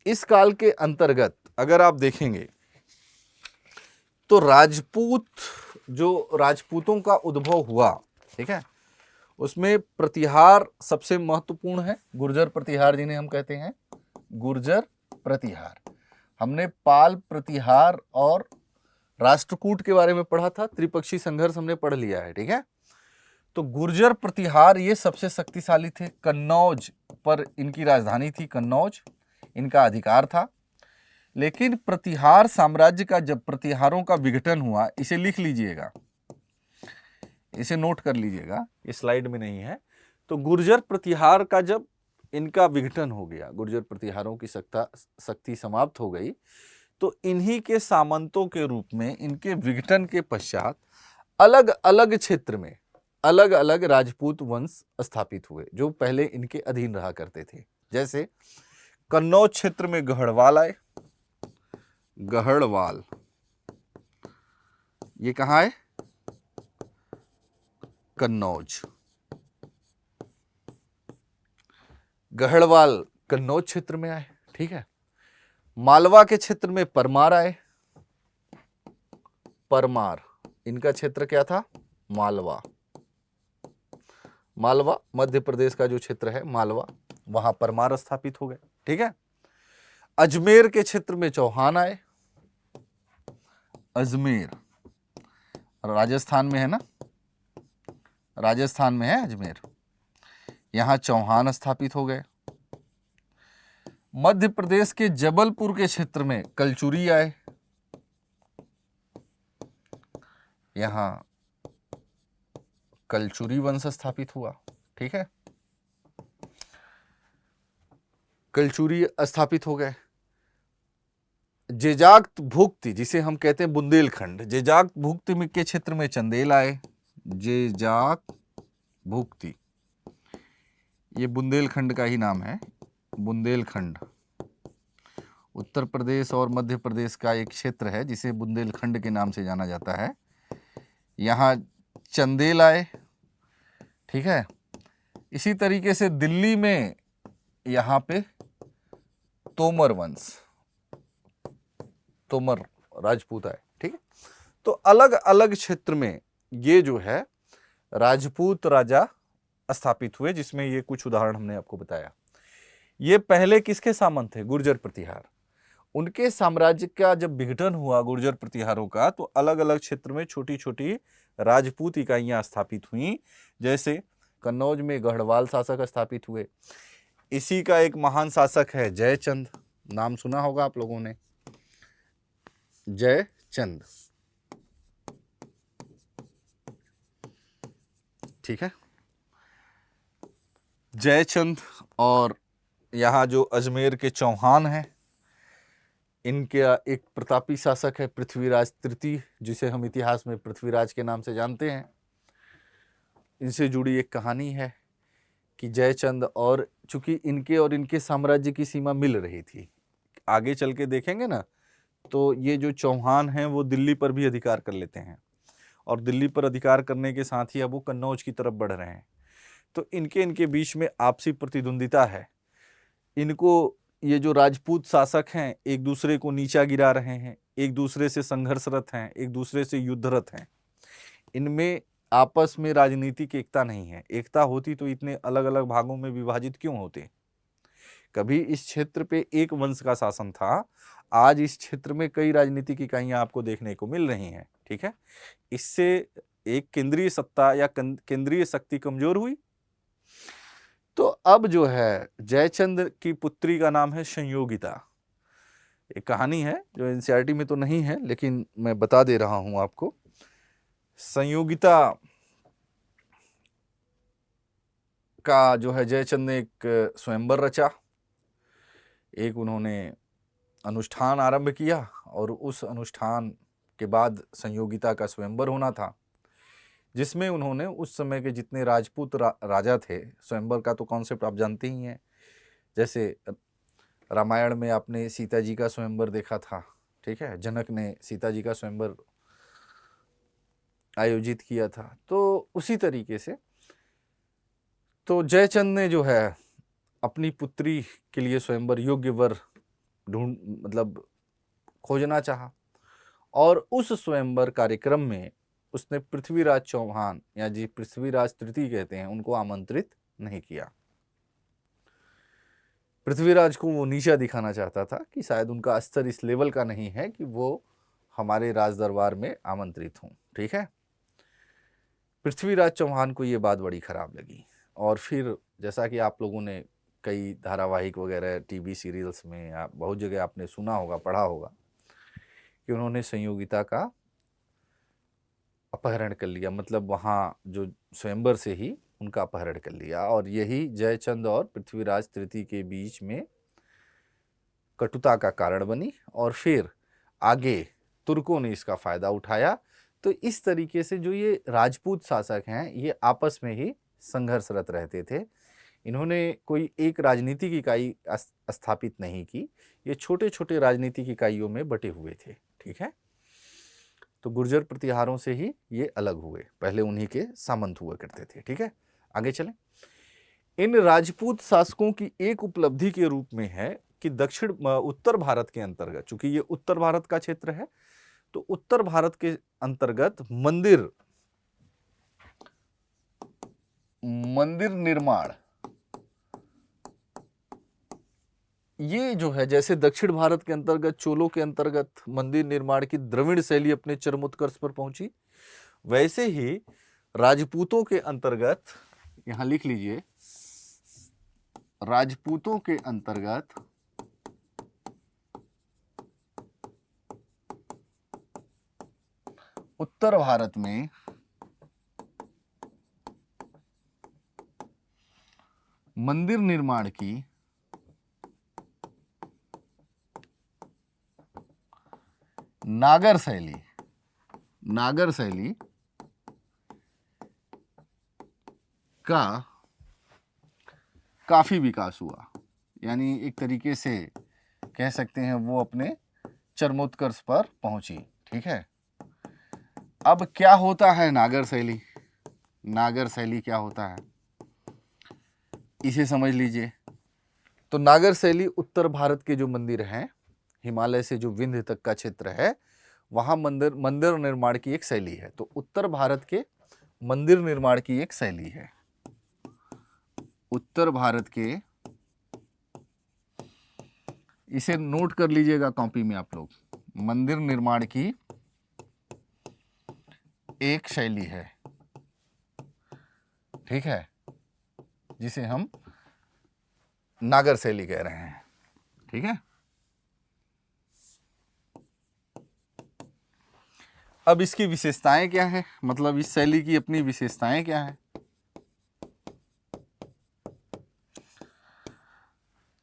[SPEAKER 1] इस काल के अंतर्गत अगर आप देखेंगे तो राजपूतों का उद्भव हुआ, ठीक है, उसमें प्रतिहार सबसे महत्वपूर्ण है। गुर्जर प्रतिहार जिन्हें हम कहते हैं, गुर्जर प्रतिहार। हमने पाल प्रतिहार और राष्ट्रकूट के बारे में पढ़ा था, त्रिपक्षी संघर्ष हमने पढ़ लिया है। ठीक है, तो गुर्जर प्रतिहार ये सबसे शक्तिशाली थे। कन्नौज पर इनकी राजधानी थी, कन्नौज इनका अधिकार था। लेकिन प्रतिहार साम्राज्य का जब प्रतिहारों का विघटन हुआ, इसे लिख लीजिएगा, इसे नोट कर लीजिएगा, इस स्लाइड में नहीं है। तो गुर्जर प्रतिहार का जब इनका विघटन हो गया, गुर्जर प्रतिहारों की शक्ति समाप्त हो गई, तो इन्हीं के सामंतों के रूप में इनके विघटन के पश्चात अलग अलग क्षेत्र में अलग अलग राजपूत वंश स्थापित हुए जो पहले इनके अधीन रहा करते थे। जैसे कन्नौज क्षेत्र में गढ़वाल आए, गढ़वाल, ये कहाँ है? कन्नौज। गढ़वाल कन्नौज क्षेत्र में आए, ठीक है। मालवा के क्षेत्र में परमार आए, परमार, इनका क्षेत्र क्या था? मालवा। मालवा मध्य प्रदेश का जो क्षेत्र है मालवा, वहां परमार स्थापित हो गए, ठीक है। अजमेर के क्षेत्र में चौहान आए, अजमेर राजस्थान में है ना, राजस्थान में है अजमेर, यहां चौहान स्थापित हो गए। मध्य प्रदेश के जबलपुर के क्षेत्र में कलचुरी आए, यहां कलचुरी वंश स्थापित हुआ, ठीक है, कलचुरी स्थापित हो गए। जेजाक्त भुक्ति, जिसे हम कहते हैं बुंदेलखंड, जेजाक्त भुक्ति के क्षेत्र में चंदेल आए, जेजाक भुक्ति, ये बुंदेलखंड का ही नाम है, बुंदेलखंड उत्तर प्रदेश और मध्य प्रदेश का एक क्षेत्र है जिसे बुंदेलखंड के नाम से जाना जाता है। यहाँ चंदेल आए, ठीक है। इसी तरीके से दिल्ली में यहाँ पे तोमर वंश, तोमर राजपूत आए, ठीक है। तो अलग अलग क्षेत्र में ये जो है राजपूत राजा स्थापित हुए, जिसमें ये कुछ उदाहरण हमने आपको बताया। ये पहले किसके सामंत थे? गुर्जर प्रतिहार। उनके साम्राज्य का जब विघटन हुआ गुर्जर प्रतिहारों का, तो अलग अलग क्षेत्र में छोटी छोटी राजपूत इकाइयां स्थापित हुई। जैसे कन्नौज में गढ़वाल शासक स्थापित हुए। इसी का एक महान शासक है जयचंद, नाम सुना होगा आप लोगों ने, जयचंद, ठीक है, जयचंद। और यहाँ जो अजमेर के चौहान हैं, इनके एक प्रतापी शासक है पृथ्वीराज तृतीय, जिसे हम इतिहास में पृथ्वीराज के नाम से जानते हैं। इनसे जुड़ी एक कहानी है कि जयचंद, और चूंकि इनके और इनके साम्राज्य की सीमा मिल रही थी, आगे चल के देखेंगे ना, तो ये जो चौहान हैं वो दिल्ली पर भी अधिकार कर लेते हैं, और दिल्ली पर अधिकार करने के साथ ही अब वो कन्नौज की तरफ बढ़ रहे हैं। तो इनके बीच में आपसी प्रतिद्वंदिता है। इनको, ये जो राजपूत शासक हैं, एक दूसरे को नीचा गिरा रहे हैं, एक दूसरे से संघर्षरत हैं, एक दूसरे से युद्धरत हैं। इनमें आपस में राजनीतिक एकता नहीं है। एकता होती तो इतने अलग अलग भागों में विभाजित क्यों होते? कभी इस क्षेत्र पे एक वंश का शासन था, आज इस क्षेत्र में कई राजनीतिक इकाइयां आपको देखने को मिल रही हैं, ठीक है। इससे एक केंद्रीय सत्ता या केंद्रीय शक्ति कमजोर हुई। तो अब जो है जयचंद की पुत्री का नाम है संयोगिता। एक कहानी है जो एनसीईआरटी में तो नहीं है, लेकिन मैं बता दे रहा हूं आपको। संयोगिता का जो है जयचंद ने एक स्वयंवर रचा, एक उन्होंने अनुष्ठान आरंभ किया, और उस अनुष्ठान के बाद संयोगिता का स्वयंवर होना था, जिसमें उन्होंने उस समय के जितने राजपूत राजा थे, स्वयंवर का तो कॉन्सेप्ट आप जानते ही हैं। जैसे रामायण में आपने सीता जी का स्वयंवर देखा था, ठीक है, जनक ने सीता जी का स्वयंवर आयोजित किया था। तो उसी तरीके से तो जयचंद ने जो है अपनी पुत्री के लिए स्वयंवर योग्य वर खोजना चाहा, और उस स्वयंवर कार्यक्रम में उसने पृथ्वीराज चौहान, या जी पृथ्वीराज तृतीय कहते हैं, उनको आमंत्रित नहीं किया। पृथ्वीराज को वो नीचा दिखाना चाहता था कि शायद उनका स्तर इस लेवल का नहीं है कि वो हमारे राज दरबार में आमंत्रित हों, ठीक है। पृथ्वीराज चौहान को ये बात बड़ी खराब लगी, और फिर जैसा कि आप लोगों ने कई धारावाहिक वगैरह टीवी सीरियल्स में या बहुत जगह आपने सुना होगा, पढ़ा होगा कि उन्होंने संयोगिता का अपहरण कर लिया, मतलब वहाँ जो स्वयंवर से ही उनका अपहरण कर लिया, और यही जयचंद और पृथ्वीराज तृतीय के बीच में कटुता का कारण बनी, और फिर आगे तुर्कों ने इसका फायदा उठाया। तो इस तरीके से जो ये राजपूत शासक हैं ये आपस में ही संघर्षरत रहते थे। इन्होंने कोई एक राजनीतिक इकाई स्थापित नहीं की, ये छोटे छोटे राजनीतिक इकाइयों में बटे हुए थे। ठीक है, तो गुर्जर प्रतिहारों से ही ये अलग हुए, पहले उन्हीं के सामंत हुआ करते थे। ठीक है, आगे चलें। इन राजपूत शासकों की एक उपलब्धि के रूप में है कि उत्तर भारत के अंतर्गत, चूंकि ये उत्तर भारत का क्षेत्र है, तो उत्तर भारत के अंतर्गत मंदिर निर्माण, ये जो है, जैसे दक्षिण भारत के अंतर्गत चोलों के अंतर्गत मंदिर निर्माण की द्रविड़ शैली अपने चरमोत्कर्ष पर पहुंची, वैसे ही राजपूतों के अंतर्गत, यहां लिख लीजिए, राजपूतों के अंतर्गत उत्तर भारत में मंदिर निर्माण की नागर शैली का काफी विकास हुआ, यानी एक तरीके से कह सकते हैं वो अपने चरमोत्कर्ष पर पहुंची। ठीक है, अब क्या होता है नागर शैली? नागर शैली क्या होता है इसे समझ लीजिए। तो नागर शैली उत्तर भारत के जो मंदिर हैं, हिमालय से जो विंध्य तक का क्षेत्र है, वहां मंदिर निर्माण की एक शैली है। तो उत्तर भारत के मंदिर निर्माण की एक शैली है, उत्तर भारत के, इसे नोट कर लीजिएगा कॉपी में आप लोग, मंदिर निर्माण की एक शैली है। ठीक है, जिसे हम नागर शैली कह रहे हैं। ठीक है, अब इसकी विशेषताएं क्या है, मतलब इस शैली की अपनी विशेषताएं क्या है?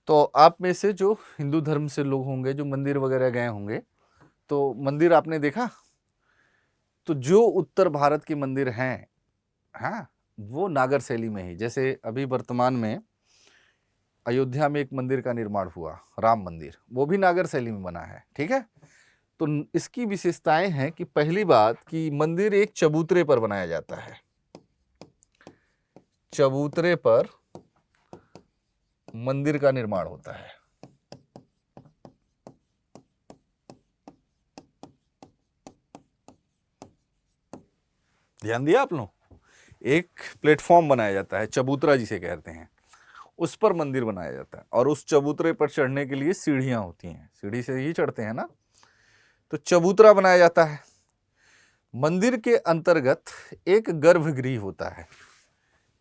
[SPEAKER 1] तो आप में से जो हिंदू धर्म से लोग होंगे, जो मंदिर वगैरह गए होंगे, तो मंदिर आपने देखा, तो जो उत्तर भारत के मंदिर हैं, हाँ, वो नागर शैली में ही, जैसे अभी वर्तमान में अयोध्या में एक मंदिर का निर्माण हुआ, राम मंदिर, वो भी नागर शैली में बना है। ठीक है, तो इसकी विशेषताएं हैं कि पहली बात कि मंदिर एक चबूतरे पर बनाया जाता है, चबूतरे पर मंदिर का निर्माण होता है। ध्यान दिया आप लोग, एक प्लेटफॉर्म बनाया जाता है, चबूतरा जिसे कहते हैं, उस पर मंदिर बनाया जाता है, और उस चबूतरे पर चढ़ने के लिए सीढ़ियां होती हैं, सीढ़ी से ही चढ़ते हैं ना, तो चबूतरा बनाया जाता है। मंदिर के अंतर्गत एक गर्भगृह होता है,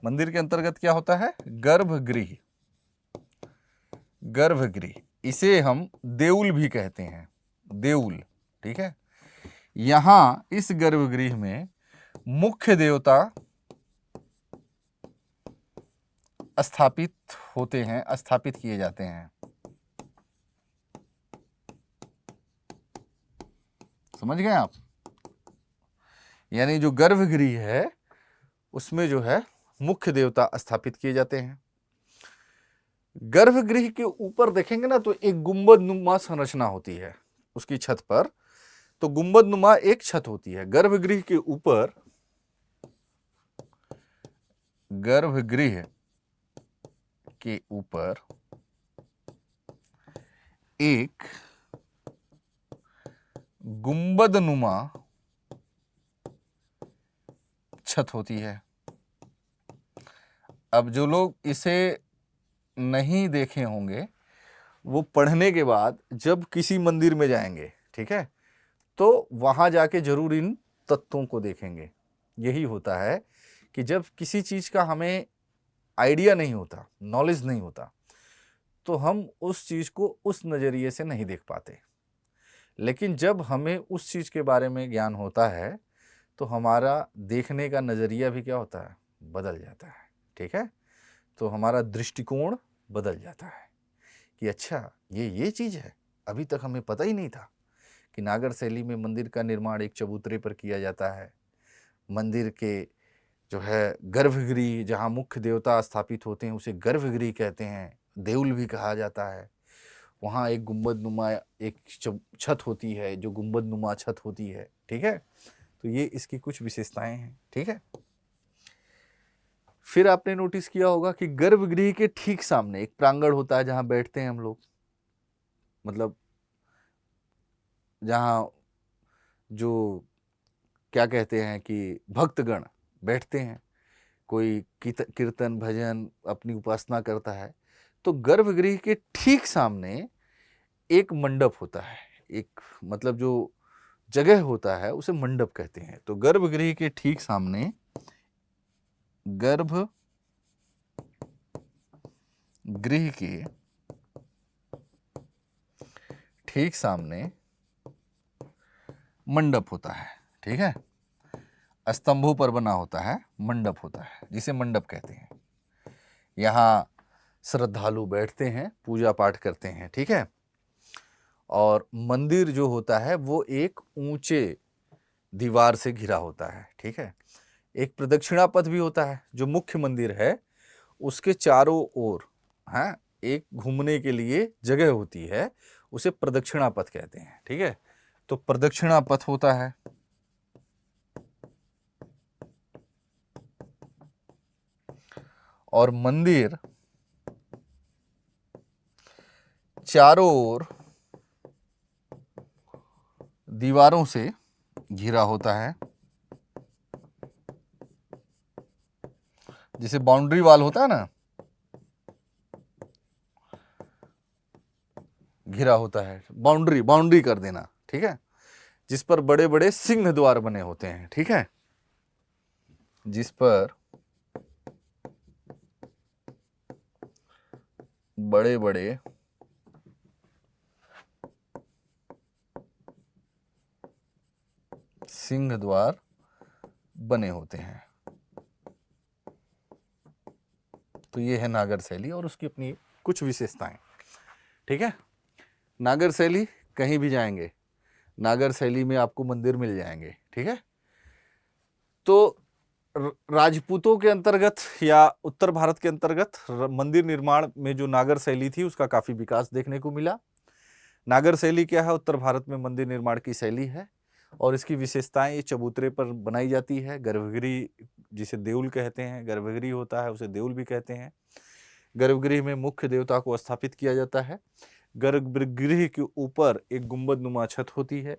[SPEAKER 1] मंदिर के अंतर्गत क्या होता है? गर्भगृह, गर्भगृह, इसे हम देउल भी कहते हैं, देउल। ठीक है, यहां इस गर्भगृह में मुख्य देवता स्थापित होते हैं, स्थापित किए जाते हैं। समझ गए आप? यानी जो गर्भगृह है उसमें जो है मुख्य देवता स्थापित किए जाते हैं। गर्भगृह के ऊपर देखेंगे ना तो एक गुंबद नुमा संरचना होती है उसकी छत पर, तो गुंबद नुमा एक छत होती है। गर्भगृह के ऊपर, गर्भगृह के ऊपर एक गुंबद नुमा छत होती है। अब जो लोग इसे नहीं देखे होंगे वो पढ़ने के बाद जब किसी मंदिर में जाएंगे, ठीक है, तो वहां जाके जरूर इन तत्वों को देखेंगे। यही होता है कि जब किसी चीज का हमें आइडिया नहीं होता, नॉलेज नहीं होता, तो हम उस चीज़ को उस नज़रिए से नहीं देख पाते। लेकिन जब हमें उस चीज़ के बारे में ज्ञान होता है तो हमारा देखने का नज़रिया भी क्या होता है, बदल जाता है। ठीक है, तो हमारा दृष्टिकोण बदल जाता है कि अच्छा ये चीज़ है, अभी तक हमें पता ही नहीं था कि नागर शैली में मंदिर का निर्माण एक चबूतरे पर किया जाता है। मंदिर के जो है गर्भगृह जहाँ मुख्य देवता स्थापित होते हैं उसे गर्भगृह कहते हैं, देउल भी कहा जाता है। वहाँ एक गुंबदनुमा एक छत होती है जो गुंबदनुमा छत होती है। ठीक है, तो ये इसकी कुछ विशेषताएं हैं। ठीक है, फिर आपने नोटिस किया होगा कि गर्भगृह के ठीक सामने एक प्रांगण होता है जहां बैठते हैं हम लोग, मतलब जहां जो क्या कहते हैं कि भक्तगण बैठते हैं, कोई कीर्तन भजन अपनी उपासना करता है। तो गर्भगृह के ठीक सामने एक मंडप होता है, एक मतलब जो जगह होता है उसे मंडप कहते हैं। तो गर्भगृह के ठीक सामने, गर्भगृह के ठीक सामने मंडप होता है। ठीक है, स्तंभों पर बना होता है मंडप होता है जिसे मंडप कहते हैं। यहाँ श्रद्धालु बैठते हैं, पूजा पाठ करते हैं। ठीक है, और मंदिर जो होता है वो एक ऊंचे दीवार से घिरा होता है। ठीक है, एक प्रदक्षिणा पथ भी होता है जो मुख्य मंदिर है उसके चारों ओर है, एक घूमने के लिए जगह होती है, उसे प्रदक्षिणा पथ कहते हैं। ठीक है, तो प्रदक्षिणा पथ होता है। और मंदिर चारों ओर दीवारों से घिरा होता है, जिसे बाउंड्री वॉल होता है ना, घिरा होता है, बाउंड्री कर देना। ठीक है, जिस पर बड़े बड़े सिंह द्वार बने होते हैं। ठीक है, जिस पर बड़े बड़े सिंह द्वार बने होते हैं। तो ये है नागर शैली और उसकी अपनी कुछ विशेषताएं। ठीक है, नागर शैली कहीं भी जाएंगे, नागर शैली में आपको मंदिर मिल जाएंगे। ठीक है, तो राजपूतों के अंतर्गत या उत्तर भारत के अंतर्गत मंदिर निर्माण में जो नागर शैली थी उसका काफी विकास देखने को मिला। नागर शैली क्या है, उत्तर भारत में मंदिर निर्माण की शैली है और इसकी विशेषताएं ये चबूतरे पर बनाई जाती है। गर्भगृह जिसे देउल कहते हैं, गर्भगृह होता है उसे देउल भी कहते हैं। गर्भगृह में मुख्य देवता को स्थापित किया जाता है। गर्भगृह के ऊपर एक गुंबदनुमा छत होती है।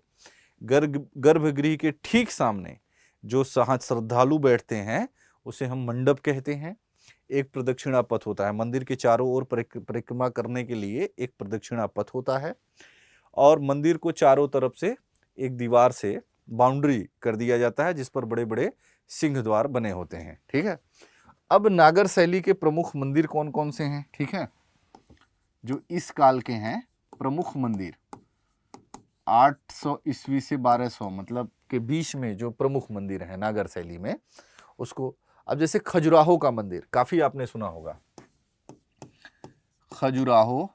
[SPEAKER 1] गर्भगृह के ठीक सामने जो श्रद्धालु बैठते हैं उसे हम मंडप कहते हैं। एक प्रदक्षिणा पथ होता है, मंदिर के चारों ओर परिक्रमा करने के लिए एक प्रदक्षिणा पथ होता है और मंदिर को चारों तरफ से एक दीवार से बाउंड्री कर दिया जाता है जिस पर बड़े बड़े सिंह द्वार बने होते हैं। ठीक है, अब नागर शैली के प्रमुख मंदिर कौन कौन से हैं? ठीक है, जो इस काल के हैं प्रमुख मंदिर 800 ईस्वी से 1200 मतलब के बीच में जो प्रमुख मंदिर है नागर शैली में, उसको अब जैसे खजुराहो का मंदिर काफी आपने सुना होगा। खजुराहो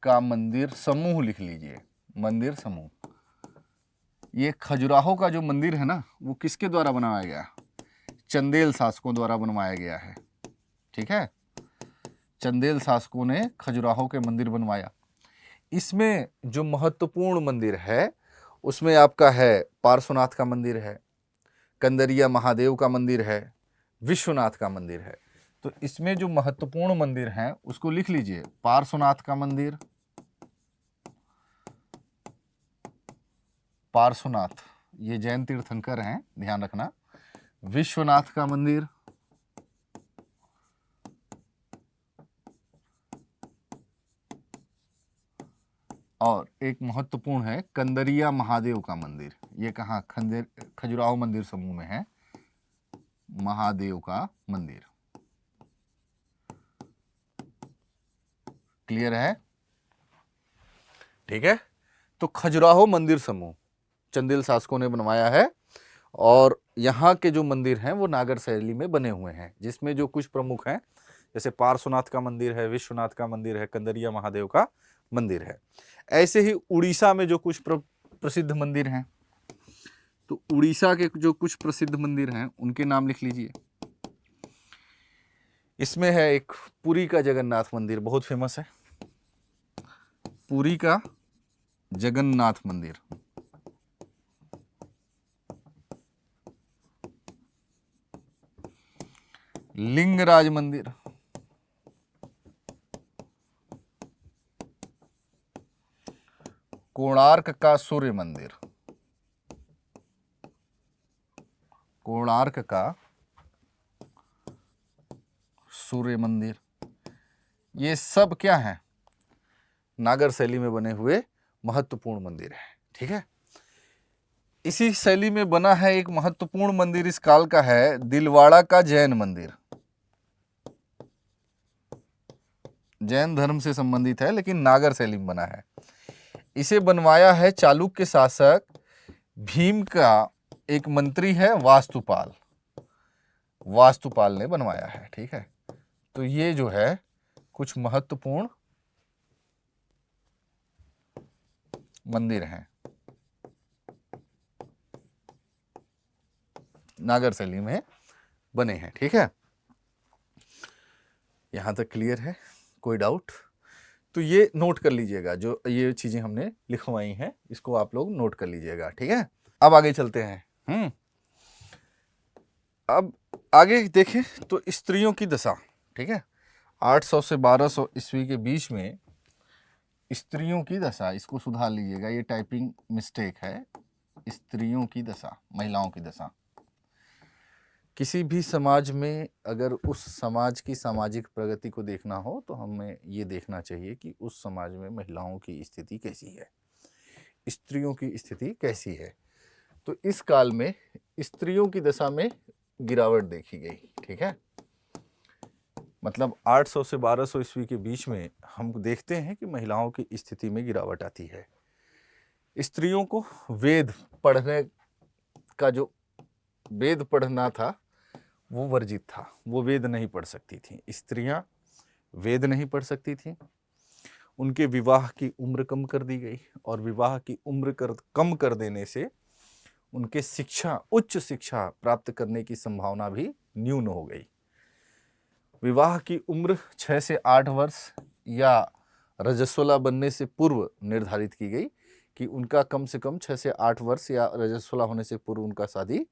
[SPEAKER 1] का मंदिर समूह लिख लीजिए, मंदिर समूह। ये खजुराहो का जो मंदिर है ना वो किसके द्वारा बनाया गया? चंदेल शासकों द्वारा बनवाया गया है। ठीक है, चंदेल शासकों ने खजुराहो के मंदिर बनवाया। इसमें जो महत्वपूर्ण मंदिर है उसमें आपका है पार्श्वनाथ का मंदिर है, कंदरिया महादेव का मंदिर है, विश्वनाथ का मंदिर है। तो इसमें जो महत्वपूर्ण मंदिर हैं उसको लिख लीजिए, पार्श्वनाथ का मंदिर, पार्श्वनाथ ये जैन तीर्थंकर हैं ध्यान रखना, विश्वनाथ का मंदिर, और एक महत्वपूर्ण है कंदरिया महादेव का मंदिर। ये कहाँ? खजुराहो मंदिर समूह में है महादेव का मंदिर। क्लियर है? ठीक है। तो खजुराहो मंदिर समूह चंदेल शासकों ने बनवाया है और यहाँ के जो मंदिर हैं वो नागर शैली में बने हुए हैं, जिसमें जो कुछ प्रमुख हैं जैसे पार्श्वनाथ का मंदिर है, विश्वनाथ का मंदिर है, कंदरिया महादेव का मंदिर है। ऐसे ही उड़ीसा में जो कुछ प्रसिद्ध मंदिर हैं, तो उड़ीसा के जो कुछ प्रसिद्ध मंदिर हैं उनके नाम लिख लीजिए। इसमें है एक पुरी का जगन्नाथ मंदिर, बहुत फेमस है, पुरी का जगन्नाथ मंदिर। लिंगराज मंदिर, कोणार्क का सूर्य मंदिर, कोणार्क का सूर्य मंदिर, ये सब क्या है? नागर शैली में बने हुए महत्वपूर्ण मंदिर है। ठीक है। इसी शैली में बना है एक महत्वपूर्ण मंदिर इस काल का है दिलवाड़ा का जैन मंदिर। जैन धर्म से संबंधित है लेकिन नागर शैली में बना है। इसे बनवाया है चालुक्य शासक भीम का एक मंत्री है वास्तुपाल, वास्तुपाल ने बनवाया है। ठीक है। तो ये जो है कुछ महत्वपूर्ण मंदिर हैं, नागर शैली में बने हैं। ठीक है। यहां तक क्लियर है? कोई डाउट? तो ये नोट कर लीजिएगा, जो ये चीजें हमने लिखवाई हैं इसको आप लोग नोट कर लीजिएगा। ठीक है। अब आगे चलते हैं। अब आगे देखें तो स्त्रियों की दशा। ठीक है। 800 से 1200 ईस्वी के बीच में स्त्रियों की दशा, इसको सुधार लीजिएगा, ये टाइपिंग मिस्टेक है। स्त्रियों की दशा, महिलाओं की दशा। किसी भी समाज में अगर उस समाज की सामाजिक प्रगति को देखना हो तो हमें ये देखना चाहिए कि उस समाज में महिलाओं की स्थिति कैसी है, स्त्रियों की स्थिति कैसी है। तो इस काल में स्त्रियों की दशा में गिरावट देखी गई। ठीक है। मतलब 800 से 1200 ईस्वी के बीच में हम देखते हैं कि महिलाओं की स्थिति में गिरावट आती है। स्त्रियों को वेद पढ़ने का, जो वेद पढ़ना था वो वर्जित था, वो वेद नहीं पढ़ सकती थी। स्त्रियां वेद नहीं पढ़ सकती थी। उनके विवाह की उम्र कम कर दी गई और विवाह की उम्र कम कर देने से उनके शिक्षा, उच्च शिक्षा प्राप्त करने की संभावना भी न्यून हो गई। विवाह की उम्र 6 से 8 वर्ष या रजस्वला बनने से पूर्व निर्धारित की गई कि उनका कम से कम 6 से 8 वर्ष या रजस्वला होने से पूर्व उनका शादी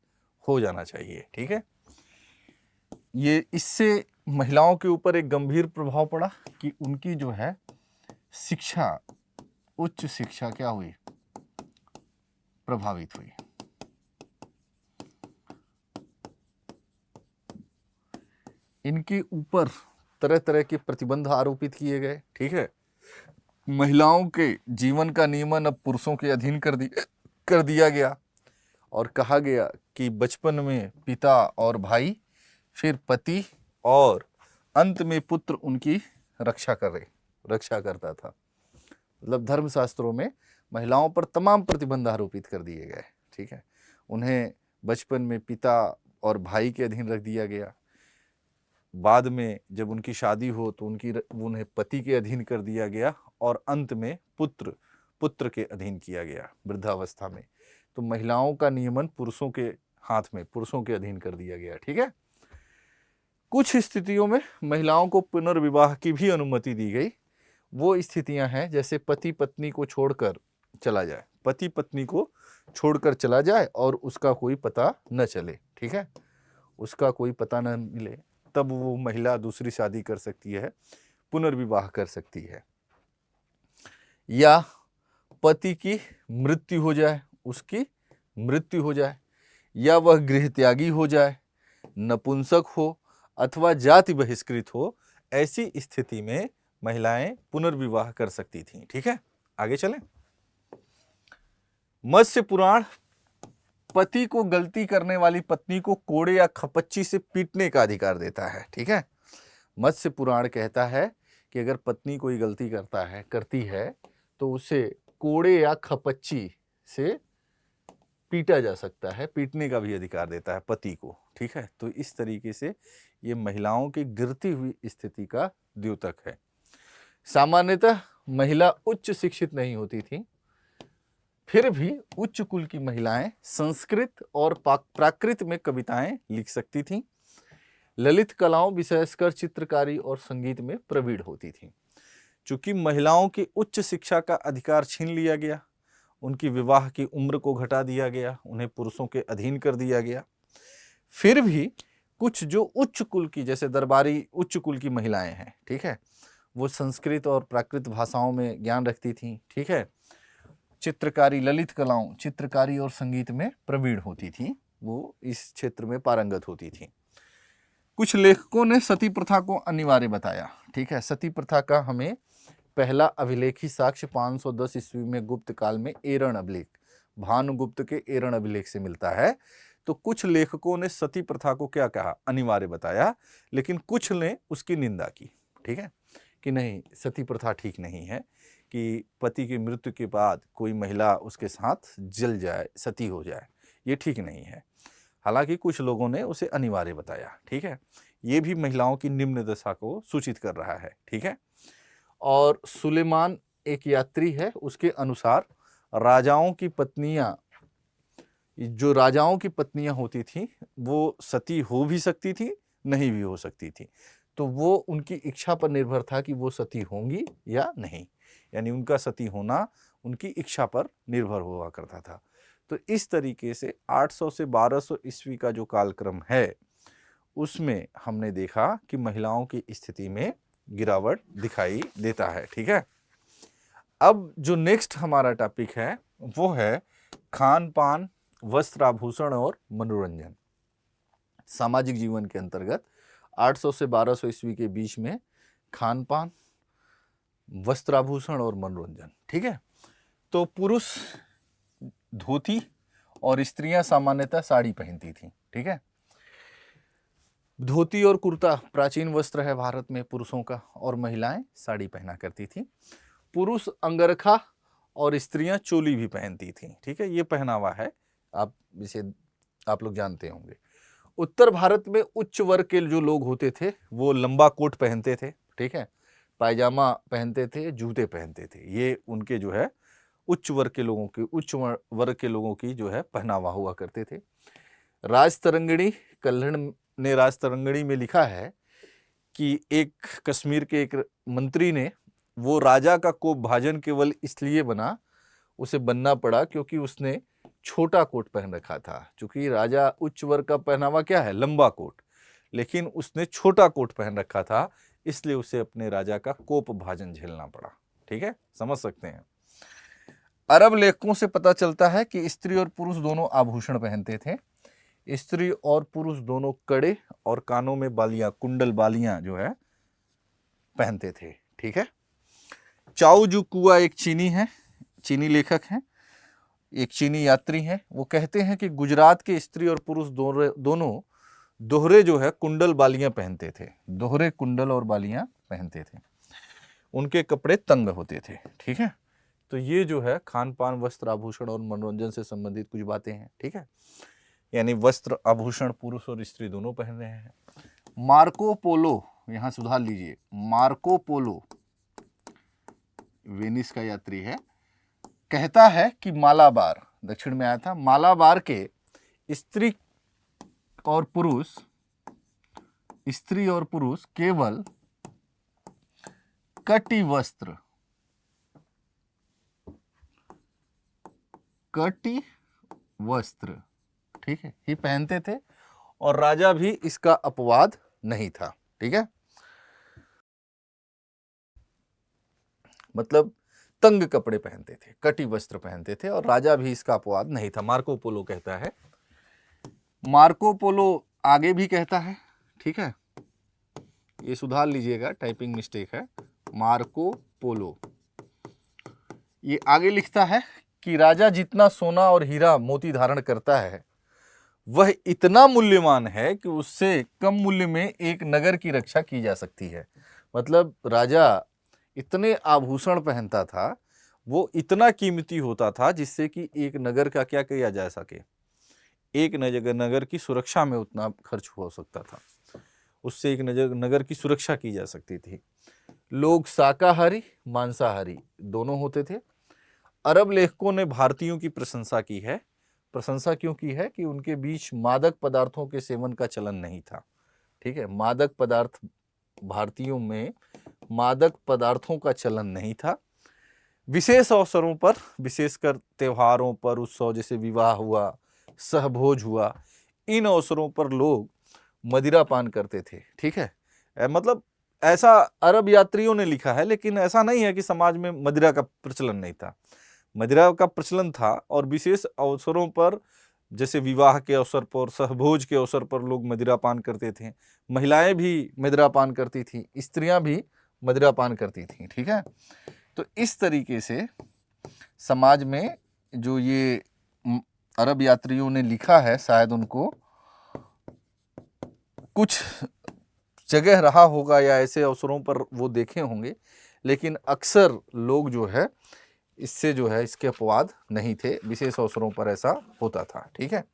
[SPEAKER 1] हो जाना चाहिए। ठीक है। ये इससे महिलाओं के ऊपर एक गंभीर प्रभाव पड़ा कि उनकी जो है शिक्षा, उच्च शिक्षा क्या हुई? प्रभावित हुई। इनके ऊपर तरह तरह के प्रतिबंध आरोपित किए गए। ठीक है। महिलाओं के जीवन का नियमन अब पुरुषों के अधीन कर दिया गया और कहा गया कि बचपन में पिता और भाई, फिर पति और अंत में पुत्र उनकी रक्षा करता था। मतलब धर्मशास्त्रों में महिलाओं पर तमाम प्रतिबंध आरोपित कर दिए गए। ठीक है। उन्हें बचपन में पिता और भाई के अधीन रख दिया गया, बाद में जब उनकी शादी हो तो उन्हें पति के अधीन कर दिया गया और अंत में पुत्र के अधीन किया गया वृद्धावस्था में। तो महिलाओं का नियमन पुरुषों के हाथ में, पुरुषों के अधीन कर दिया गया। ठीक है। कुछ स्थितियों में महिलाओं को पुनर्विवाह की भी अनुमति दी गई। वो स्थितियां हैं जैसे पति पत्नी को छोड़कर चला जाए, पति पत्नी को छोड़कर चला जाए और उसका कोई पता न चले। ठीक है। उसका कोई पता न मिले, तब वो महिला दूसरी शादी कर सकती है, पुनर्विवाह कर सकती है। या पति की मृत्यु हो जाए, उसकी मृत्यु हो जाए, या वह गृह त्यागी हो जाए, नपुंसक हो अथवा जाति बहिष्कृत हो, ऐसी स्थिति में महिलाएं पुनर्विवाह कर सकती थीं। ठीक है। आगे चलें। मत्स्य पुराण पति को गलती करने वाली पत्नी को कोड़े या खपच्ची से पीटने का अधिकार देता है। ठीक है। मत्स्य पुराण कहता है कि अगर पत्नी कोई गलती करती है तो उसे कोड़े या खपच्ची से पीटा जा सकता है, पीटने का भी अधिकार देता है पति को। ठीक है, तो इस तरीके से ये महिलाओं की गिरती हुई स्थिति का द्योतक है। सामान्यतः महिला उच्च शिक्षित नहीं होती थी, फिर भी उच्च कुल की महिलाएं संस्कृत और प्राकृत में कविताएं लिख सकती थीं। ललित कलाओं विशेषकर चित्रकारी और संगीत में प्रवीण होती थीं। चूंकि महिलाओं की उच्च शिक्षा का अधिकार छीन लिया गया, उनकी विवाह की उम्र को घटा दिया गया, उन्हें पुरुषों के अधीन कर दिया गया, फिर भी कुछ जो उच्च कुल की, जैसे दरबारी उच्च कुल की महिलाएं हैं, ठीक है, वो संस्कृत और प्राकृत भाषाओं में ज्ञान रखती थीं। ठीक है, चित्रकारी, ललित कलाओं, चित्रकारी और संगीत में प्रवीण होती थी, वो इस क्षेत्र में पारंगत होती थी। कुछ लेखकों ने सती प्रथा को अनिवार्य बताया। ठीक है, सती प्रथा का हमें पहला अभिलेखी साक्ष्य 510 ईस्वी में गुप्त काल में एरण अभिलेख, भानुगुप्त के एरण अभिलेख से मिलता है। तो कुछ लेखकों ने सती प्रथा को क्या कहा, अनिवार्य बताया, लेकिन कुछ ने उसकी निंदा की। ठीक है, कि नहीं, सती प्रथा ठीक नहीं है कि पति की मृत्यु के बाद कोई महिला उसके साथ जल जाए, सती हो जाए, ये ठीक नहीं है। हालांकि कुछ लोगों ने उसे अनिवार्य बताया। ठीक है, ये भी महिलाओं की निम्न दशा को सूचित कर रहा है। ठीक है, और सुलेमान एक यात्री है, उसके अनुसार राजाओं की पत्नियां, जो राजाओं की पत्नियां होती थी, वो सती हो भी सकती थी, नहीं भी हो सकती थी। तो वो उनकी इच्छा पर निर्भर था कि वो सती होंगी या नहीं, यानी उनका सती होना उनकी इच्छा पर निर्भर हुआ करता था। तो इस तरीके से 800 से 1200 ईस्वी का जो कालक्रम है, उसमें हमने देखा कि महिलाओं की स्थिति में गिरावट दिखाई देता है। ठीक है, अब जो नेक्स्ट हमारा टॉपिक है वो है खान पान, वस्त्र आभूषण और मनोरंजन। सामाजिक जीवन के अंतर्गत 800 से 1200 ईस्वी के बीच में खान पान, वस्त्र आभूषण और मनोरंजन। ठीक है, तो पुरुष धोती और स्त्रियां सामान्यतः साड़ी पहनती थी। ठीक है, धोती और कुर्ता प्राचीन वस्त्र है भारत में पुरुषों का, और महिलाएं साड़ी पहना करती थी। पुरुष अंगरखा और स्त्रियां चोली भी पहनती थी। ठीक है, ये पहनावा है, आप लोग जानते होंगे। उत्तर भारत में उच्च वर्ग के जो लोग होते थे वो लंबा कोट पहनते थे। ठीक है, पायजामा पहनते थे, जूते पहनते थे। ये उनके जो है उच्च वर्ग के लोगों की जो है पहनावा हुआ करते थे। राजतरंगिणी, कल्हण ने राजतरंगिणी में लिखा है कि एक कश्मीर के एक मंत्री ने, वो राजा का कोप भाजन केवल इसलिए बना, उसे बनना पड़ा क्योंकि उसने छोटा कोट पहन रखा था। चूंकि राजा उच्च वर्ग का पहनावा क्या है, लंबा कोट, लेकिन उसने छोटा कोट पहन रखा था, इसलिए उसे अपने राजा का कोप भाजन झेलना पड़ा। ठीक है, समझ सकते हैं। अरब लेखकों से पता चलता है कि स्त्री और पुरुष दोनों आभूषण पहनते थे। स्त्री और पुरुष दोनों कड़े और कानों में बालियां, कुंडल बालियां जो है पहनते थे। ठीक है, चाओ जू कुआ एक चीनी लेखक हैं, एक चीनी यात्री हैं। वो कहते हैं कि गुजरात के स्त्री और पुरुष दोनों दोहरे जो है कुंडल बालियां पहनते थे, दोहरे कुंडल और बालियां पहनते थे। उनके कपड़े तंग होते थे। ठीक है, तो ये जो है खान पान, वस्त्र आभूषण और मनोरंजन से संबंधित कुछ बातें हैं। ठीक है, यानी वस्त्र आभूषण पुरुष और स्त्री दोनों पहन रहे हैं। मार्को पोलो, यहां सुधार लीजिए, मार्को पोलो वेनिस का यात्री है, कहता है कि मालाबार, दक्षिण में आया था, मालाबार के स्त्री और पुरुष केवल कटी वस्त्र, ठीक है, ही पहनते थे, और राजा भी इसका अपवाद नहीं था। ठीक है, मतलब तंग कपड़े पहनते थे, कटी वस्त्र पहनते थे, और राजा भी इसका अपवाद नहीं था, मार्को पोलो कहता है। मार्को पोलो आगे भी कहता है, ठीक है, ये सुधार लीजिएगा, टाइपिंग मिस्टेक है, मार्को पोलो ये आगे लिखता है कि राजा जितना सोना और हीरा मोती धारण करता है, वह इतना मूल्यवान है कि उससे कम मूल्य में एक नगर की रक्षा की जा सकती है। मतलब राजा इतने आभूषण पहनता था, वो इतना कीमती होता था जिससे कि एक नगर का क्या किया जा सके, एक नगर की सुरक्षा में उतना खर्च हो सकता था, उससे एक नगर की सुरक्षा की जा सकती थी। लोग शाकाहारी मांसाहारी दोनों होते थे। अरब लेखकों ने भारतीयों की प्रशंसा की है। प्रशंसा क्यों की है? कि उनके बीच मादक पदार्थों के सेवन का चलन नहीं था। ठीक है, मादक पदार्थ, भारतीयों में मादक पदार्थों का चलन नहीं था। विशेष अवसरों पर, विशेषकर त्योहारों पर, उत्सव जैसे विवाह हुआ, सहभोज हुआ, इन अवसरों पर लोग मदिरा पान करते थे। ठीक है, मतलब ऐसा अरब यात्रियों ने लिखा है, लेकिन ऐसा नहीं है कि समाज में मदिरा का प्रचलन नहीं था। मदिरा का प्रचलन था, और विशेष अवसरों पर जैसे विवाह के अवसर पर, सहभोज के अवसर पर लोग मदिरा पान करते थे। महिलाएं भी मदिरा पान करती थी, स्त्रियां भी मदिरा पान करती थी। ठीक है, तो इस तरीके से समाज में जो ये अरब यात्रियों ने लिखा है, शायद उनको कुछ जगह रहा होगा या ऐसे अवसरों पर वो देखे होंगे, लेकिन अक्सर लोग जो है इससे जो है इसके अपवाद नहीं थे, विशेष अवसरों पर ऐसा होता था। ठीक है,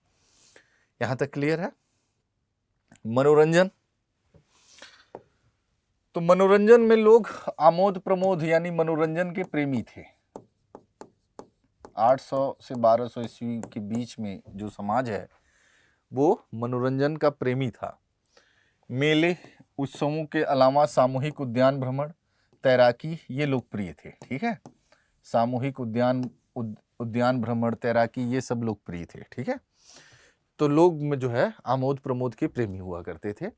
[SPEAKER 1] यहां तक क्लियर है। मनोरंजन, तो मनोरंजन में लोग आमोद प्रमोद यानी मनोरंजन के प्रेमी थे। 800 से 1200 ईस्वी के बीच में जो समाज है वो मनोरंजन का प्रेमी था। मेले उत्सवों के अलावा सामूहिक उद्यान भ्रमण, तैराकी, ये लोकप्रिय थे। ठीक है, सामूहिक उद्यान भ्रमण, तैराकी, ये सब लोकप्रिय थे। ठीक है, तो लोग में जो है आमोद प्रमोद के प्रेमी हुआ करते थे।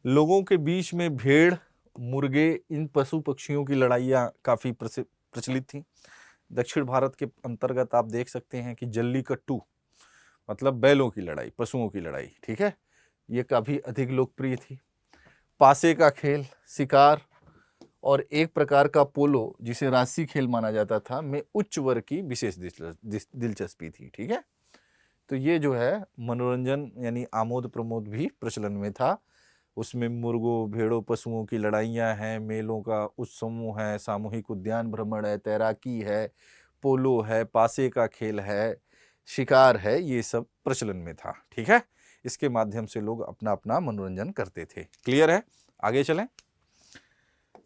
[SPEAKER 1] लोगों के बीच में भेड़, मुर्गे, इन पशु पक्षियों की लड़ाइयाँ काफ़ी प्रचलित थी। दक्षिण भारत के अंतर्गत आप देख सकते हैं कि जल्लीकट्टू मतलब बैलों की लड़ाई, पशुओं की लड़ाई, ठीक है, ये काफ़ी अधिक लोकप्रिय थी। पासे का खेल, शिकार और एक प्रकार का पोलो जिसे राशि खेल माना जाता था, में उच्च वर्ग की विशेष दिलचस्पी थी। ठीक है, तो ये जो है मनोरंजन यानी आमोद प्रमोद भी प्रचलन में था। उसमें मुर्गों, भेड़ों, पशुओं की लड़ाइयाँ हैं, मेलों का उत्सव है, सामूहिक उद्यान भ्रमण है, तैराकी है, पोलो है, पासे का खेल है, शिकार है, ये सब प्रचलन में था। ठीक है, इसके माध्यम से लोग अपना अपना मनोरंजन करते थे। क्लियर है? आगे चलें।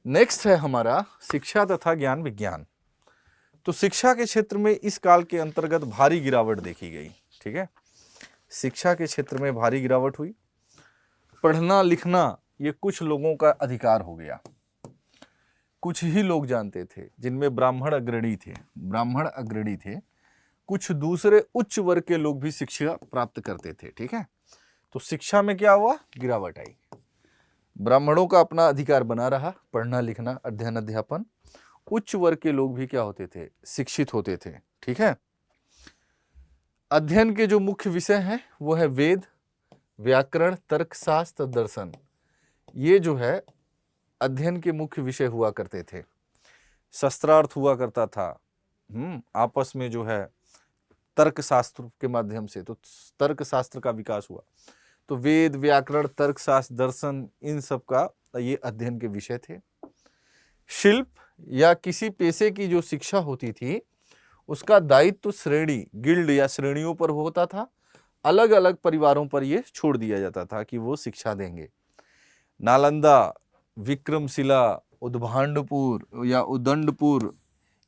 [SPEAKER 1] नेक्स्ट है हमारा शिक्षा तथा ज्ञान विज्ञान। तो शिक्षा के क्षेत्र में इस काल के अंतर्गत भारी गिरावट देखी गई। ठीक है, शिक्षा के क्षेत्र में भारी गिरावट हुई। पढ़ना लिखना ये कुछ लोगों का अधिकार हो गया, कुछ ही लोग जानते थे, जिनमें ब्राह्मण अग्रणी थे। कुछ दूसरे उच्च वर्ग के लोग भी शिक्षा प्राप्त करते थे। ठीक है, तो शिक्षा में क्या हुआ? गिरावट आई। ब्राह्मणों का अपना अधिकार बना रहा, पढ़ना लिखना, अध्ययन अध्यापन। उच्च वर्ग के लोग भी क्या होते थे? शिक्षित होते थे। ठीक है, अध्ययन के जो मुख्य विषय हैं वो है वेद, व्याकरण, तर्कशास्त्र, दर्शन। ये जो है अध्ययन के मुख्य विषय हुआ करते थे। शस्त्रार्थ हुआ करता था, आपस में जो है तर्कशास्त्र के माध्यम से, तो तर्कशास्त्र का विकास हुआ। तो वेद, व्याकरण, तर्कशास्त्र, दर्शन, इन सब का ये अध्ययन के विषय थे। शिल्प या किसी पेशे की जो शिक्षा होती थी उसका दायित्व श्रेणी, गिल्ड या श्रेणियों पर होता था। अलग अलग परिवारों पर ये छोड़ दिया जाता था कि वो शिक्षा देंगे। नालंदा, विक्रमशिला, उद्भांडपुर या उदंडपुर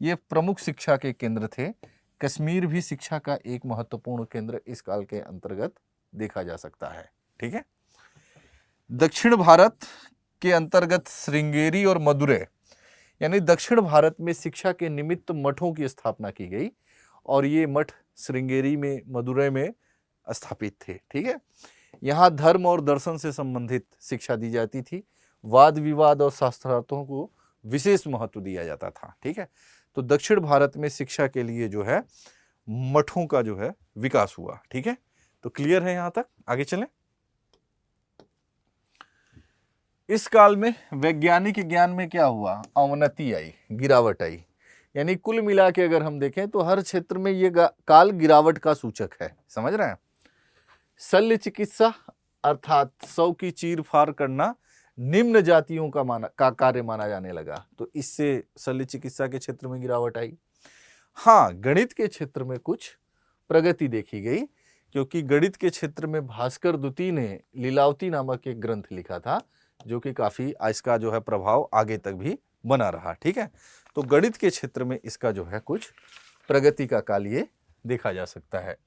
[SPEAKER 1] ये प्रमुख शिक्षा के केंद्र थे। कश्मीर भी शिक्षा का एक महत्वपूर्ण केंद्र इस काल के अंतर्गत देखा जा सकता है। ठीक है, दक्षिण भारत के अंतर्गत श्रृंगेरी और मदुरै, यानी दक्षिण भारत में शिक्षा के निमित्त मठों की स्थापना की गई, और ये मठ श्रृंगेरी में, मदुरै में स्थापित थे। ठीक है, यहाँ धर्म और दर्शन से संबंधित शिक्षा दी जाती थी। वाद विवाद और शास्त्रार्थों को विशेष महत्व दिया जाता था। ठीक है, तो दक्षिण भारत में शिक्षा के लिए जो है मठों का जो है विकास हुआ। ठीक है, तो क्लियर है यहां तक? आगे चलें। इस काल में वैज्ञानिक ज्ञान में क्या हुआ? अवनति आई, गिरावट आई। यानी कुल मिला के अगर हम देखें तो हर क्षेत्र में ये काल गिरावट का सूचक है। समझ रहे हैं? शल्य चिकित्सा अर्थात शव की चीर फाड़ करना, निम्न जातियों का कार्य माना जाने लगा। तो इससे शल्य चिकित्सा के क्षेत्र में गिरावट आई। हाँ, गणित के क्षेत्र में कुछ प्रगति देखी गई, क्योंकि गणित के क्षेत्र में भास्कर द्वितीय ने लीलावती नामक एक ग्रंथ लिखा था, जो कि काफी इसका जो है प्रभाव आगे तक भी बना रहा। ठीक है, तो गणित के क्षेत्र में इसका जो है कुछ प्रगति का काल ये देखा जा सकता है।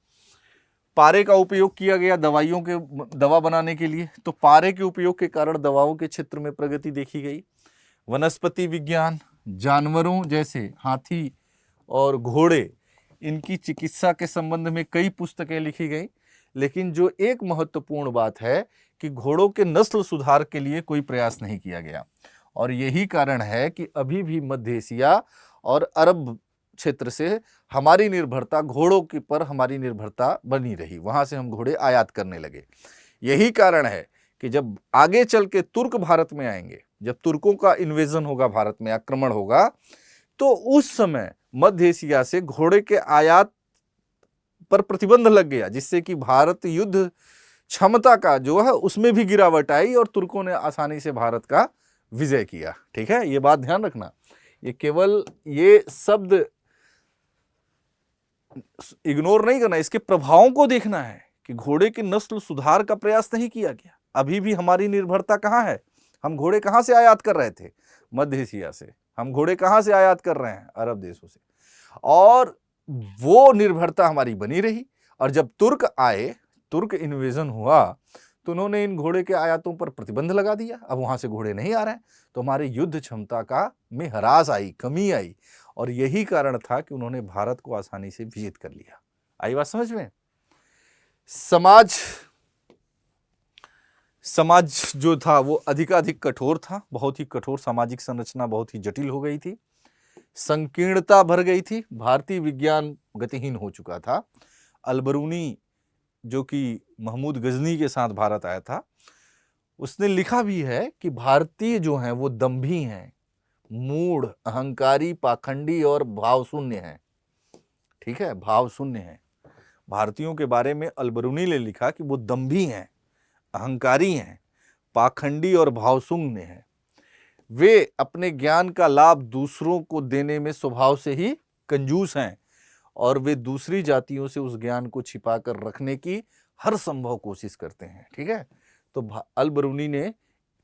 [SPEAKER 1] पारे का उपयोग किया गया दवा बनाने के लिए, तो पारे के उपयोग के कारण दवाओं के क्षेत्र में प्रगति देखी गई। वनस्पति विज्ञान, जानवरों जैसे हाथी और घोड़े, इनकी चिकित्सा के संबंध में कई पुस्तकें लिखी गई, लेकिन जो एक महत्वपूर्ण बात है कि घोड़ों के नस्ल सुधार के लिए कोई प्रयास नहीं किया गया। और यही कारण है कि अभी भी मध्य एशिया और अरब क्षेत्र से हमारी निर्भरता घोड़ों के पर हमारी निर्भरता बनी रही, वहां से हम घोड़े आयात करने लगे। यही कारण है कि जब आगे चल के तुर्क भारत में आएंगे, जब तुर्कों का इन्वेजन होगा, भारत में आक्रमण होगा, तो उस समय मध्य एशिया से घोड़े के आयात पर प्रतिबंध लग गया, जिससे कि भारत युद्ध क्षमता का जो है उसमें भी गिरावट आई और तुर्कों ने आसानी से भारत का विजय किया। ठीक है, ये बात ध्यान रखना। ये केवल ये शब्द इग्नोर नहीं करना, इसके प्रभावों को देखना है कि घोड़े की नस्ल सुधार का प्रयास नहीं किया गया। अभी भी हमारी निर्भरता कहां है? हम घोड़े कहां से आयात कर रहे थे? मध्य एशिया से। हम घोड़े कहां से आयात कर रहे हैं? अरब देशों से। और वो निर्भरता हमारी बनी रही, और जब तुर्क आए, तुर्क इन्वेजन हुआ, तो उन्होंने इन घोड़े के आयातों पर प्रतिबंध लगा दिया। अब वहां से घोड़े नहीं आ रहे हैं, तो हमारे युद्ध क्षमता का में ह्रास आई, कमी आई, और यही कारण था कि उन्होंने भारत को आसानी से विजित कर लिया। आई बात समझ में? समाज जो था वो अधिकाधिक कठोर था, बहुत ही कठोर सामाजिक संरचना बहुत ही जटिल हो गई थी, संकीर्णता भर गई थी, भारतीय विज्ञान गतिहीन हो चुका था। अलबरूनी जो कि महमूद गजनी के साथ भारत आया था, उसने लिखा भी है कि भारतीय जो हैं वो दंभी हैं, मूढ़, अहंकारी, पाखंडी और भावशून्य हैं। ठीक है, भावशून्य हैं। भारतीयों के बारे में अलबरूनी ने लिखा कि वो दंभी हैं, अहंकारी हैं, पाखंडी और भावशून्य हैं। वे अपने ज्ञान का लाभ दूसरों को देने में स्वभाव से ही कंजूस हैं, और वे दूसरी जातियों से उस ज्ञान को छिपा कर रखने की हर संभव कोशिश करते हैं। ठीक है, तो अलबरूनी ने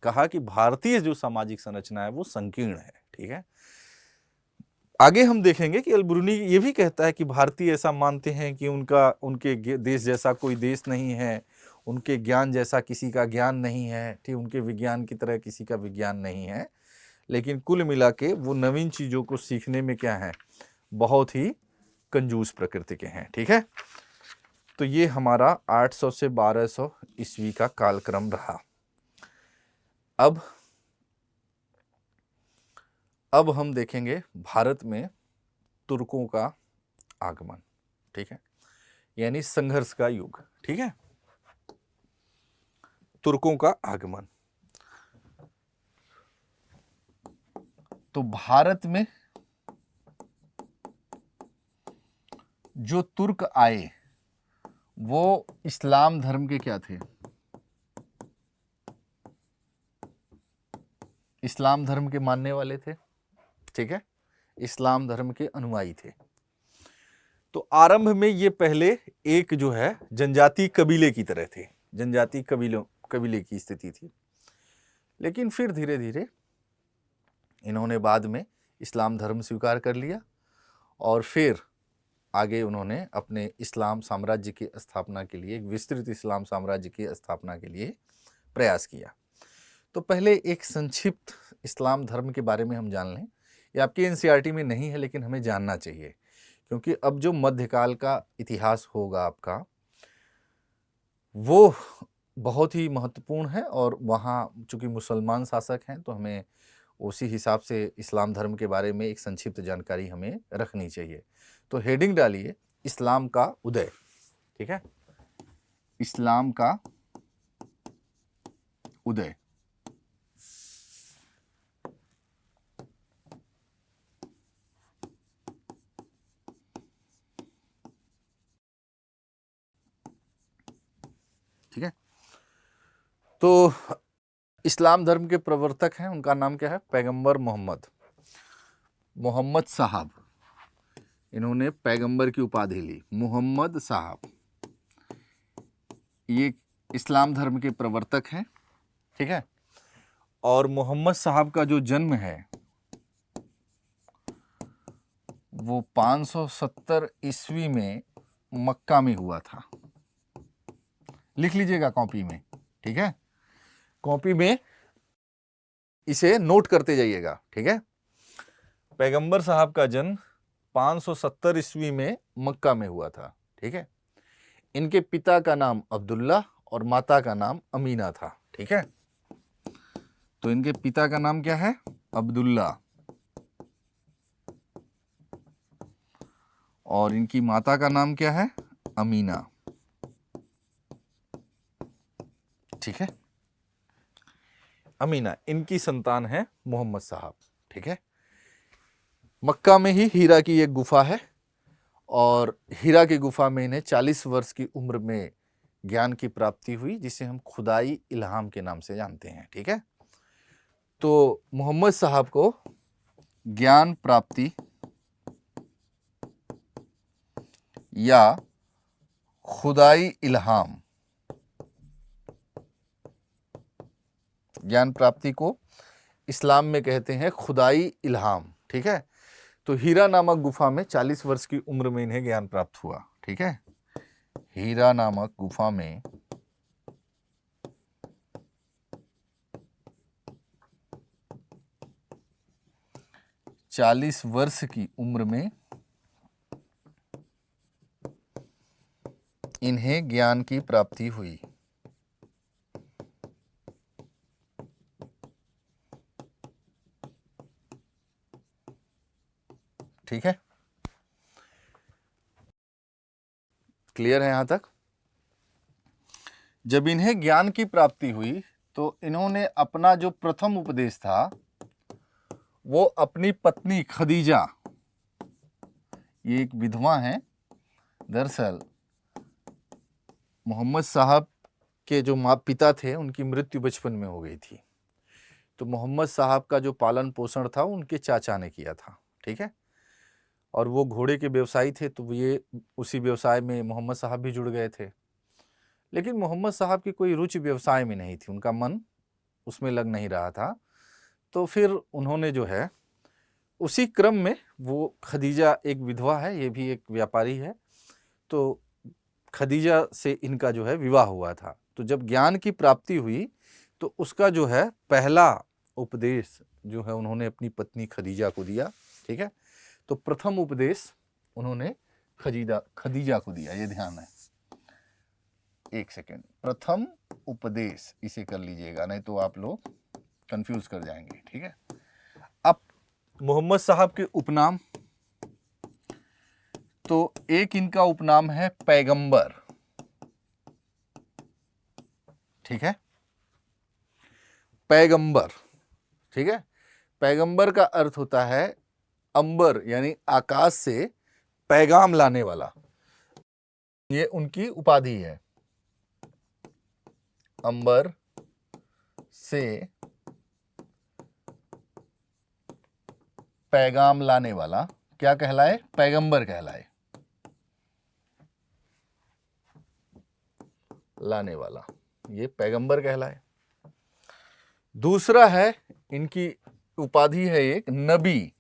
[SPEAKER 1] कहा कि भारतीय जो सामाजिक संरचना है वो संकीर्ण है। ठीक है, आगे हम देखेंगे कि अलबरूनी ये भी कहता है कि भारतीय ऐसा मानते हैं कि उनके देश जैसा कोई देश नहीं है, उनके ज्ञान जैसा किसी का ज्ञान नहीं है, ठीक, उनके विज्ञान की तरह किसी का विज्ञान नहीं है, लेकिन कुल मिला के वो नवीन चीजों को सीखने में क्या है, बहुत ही कंजूस प्रकृति के हैं। ठीक है, तो ये हमारा 800 से 1200 ईस्वी का कालक्रम रहा। अब हम देखेंगे भारत में तुर्कों का आगमन। ठीक है, यानी संघर्ष का युग। ठीक है, तुर्कों का आगमन। तो भारत में जो तुर्क आए वो इस्लाम धर्म के क्या थे? इस्लाम धर्म के मानने वाले थे। ठीक है, इस्लाम धर्म के अनुयायी थे। तो आरंभ में ये पहले एक जो है जनजाति कबीले की तरह थे, जनजाति कबीले की स्थिति थी, लेकिन फिर धीरे धीरे इन्होंने बाद में इस्लाम धर्म स्वीकार कर लिया, और फिर आगे उन्होंने अपने इस्लाम साम्राज्य की स्थापना के लिए, एक विस्तृत इस्लाम साम्राज्य की स्थापना के लिए प्रयास किया। तो पहले एक संक्षिप्त इस्लाम धर्म के बारे में हम जान लें। ये आपकी एनसीईआरटी में नहीं है, लेकिन हमें जानना चाहिए, क्योंकि अब जो मध्यकाल का इतिहास होगा आपका, वो बहुत ही महत्वपूर्ण है, और वहाँ चूंकि मुसलमान शासक हैं, तो हमें उसी हिसाब से इस्लाम धर्म के बारे में एक संक्षिप्त जानकारी हमें रखनी चाहिए। तो हेडिंग डालिए, इस्लाम का उदय। ठीक है, इस्लाम का उदय। ठीक है, तो इस्लाम धर्म के प्रवर्तक हैं, उनका नाम क्या है? पैगंबर मोहम्मद साहब। इन्होंने पैगंबर की उपाधि ली, मोहम्मद साहब। ये इस्लाम धर्म के प्रवर्तक हैं, ठीक है। और मोहम्मद साहब का जो जन्म है वो 570 ईस्वी में मक्का में हुआ था। लिख लीजिएगा कॉपी में, ठीक है, कॉपी में इसे नोट करते जाइएगा, ठीक है। पैगंबर साहब का जन्म 570 ईस्वी में मक्का में हुआ था, ठीक है। इनके पिता का नाम अब्दुल्ला और माता का नाम अमीना था, ठीक है। तो इनके पिता का नाम क्या है? अब्दुल्ला, और इनकी माता का नाम क्या है? अमीना, ठीक है। अमीना इनकी संतान है मोहम्मद साहब, ठीक है। मक्का में ही हीरा की एक गुफा है, और हीरा की गुफा में इन्हें 40 वर्ष की उम्र में ज्ञान की प्राप्ति हुई, जिसे हम खुदाई इल्हाम के नाम से जानते हैं, ठीक है। तो मोहम्मद साहब को ज्ञान प्राप्ति या खुदाई इल्हाम, ज्ञान प्राप्ति को इस्लाम में कहते हैं खुदाई इल्हाम, ठीक है। तो हीरा नामक गुफा में 40 वर्ष की उम्र में इन्हें ज्ञान प्राप्त हुआ, ठीक है। हीरा नामक गुफा में 40 वर्ष की उम्र में इन्हें ज्ञान की प्राप्ति हुई, ठीक है। क्लियर है यहां तक? जब इन्हें ज्ञान की प्राप्ति हुई तो इन्होंने अपना जो प्रथम उपदेश था वो अपनी पत्नी खदीजा, ये एक विधवा हैं, दरअसल मोहम्मद साहब के जो पिता थे उनकी मृत्यु बचपन में हो गई थी, तो मोहम्मद साहब का जो पालन पोषण था उनके चाचा ने किया था, ठीक है। और वो घोड़े के व्यवसायी थे, तो ये उसी व्यवसाय में मोहम्मद साहब भी जुड़ गए थे। लेकिन मोहम्मद साहब की कोई रुचि व्यवसाय में नहीं थी, उनका मन उसमें लग नहीं रहा था। तो फिर उन्होंने जो है उसी क्रम में, वो खदीजा एक विधवा है, ये भी एक व्यापारी है, तो खदीजा से इनका जो है विवाह हुआ था। तो जब ज्ञान की प्राप्ति हुई तो उसका जो है पहला उपदेश जो है उन्होंने अपनी पत्नी खदीजा को दिया, ठीक है। तो प्रथम उपदेश उन्होंने खदीजा को दिया, ये ध्यान है। एक सेकेंड, प्रथम उपदेश इसे कर लीजिएगा, नहीं तो आप लोग कंफ्यूज कर जाएंगे, ठीक है। अब मोहम्मद साहब के उपनाम, तो एक इनका उपनाम है पैगंबर, ठीक है, पैगंबर, ठीक है। पैगंबर का अर्थ होता है अंबर, यानी आकाश से पैगाम लाने वाला, ये उनकी उपाधि है। अंबर से पैगाम लाने वाला क्या कहलाए? पैगंबर कहलाए, लाने वाला, ये पैगंबर कहलाए। दूसरा है इनकी उपाधि है एक नबी।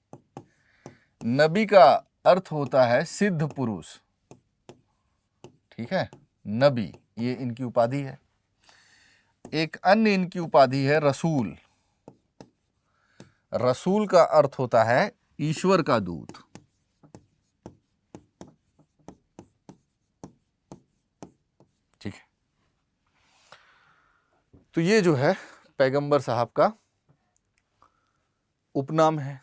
[SPEAKER 1] नबी का अर्थ होता है सिद्ध पुरुष, ठीक है, नबी, ये इनकी उपाधि है। एक अन्य इनकी उपाधि है रसूल। रसूल का अर्थ होता है ईश्वर का दूत, ठीक है। तो ये जो है पैगंबर साहब का उपनाम है।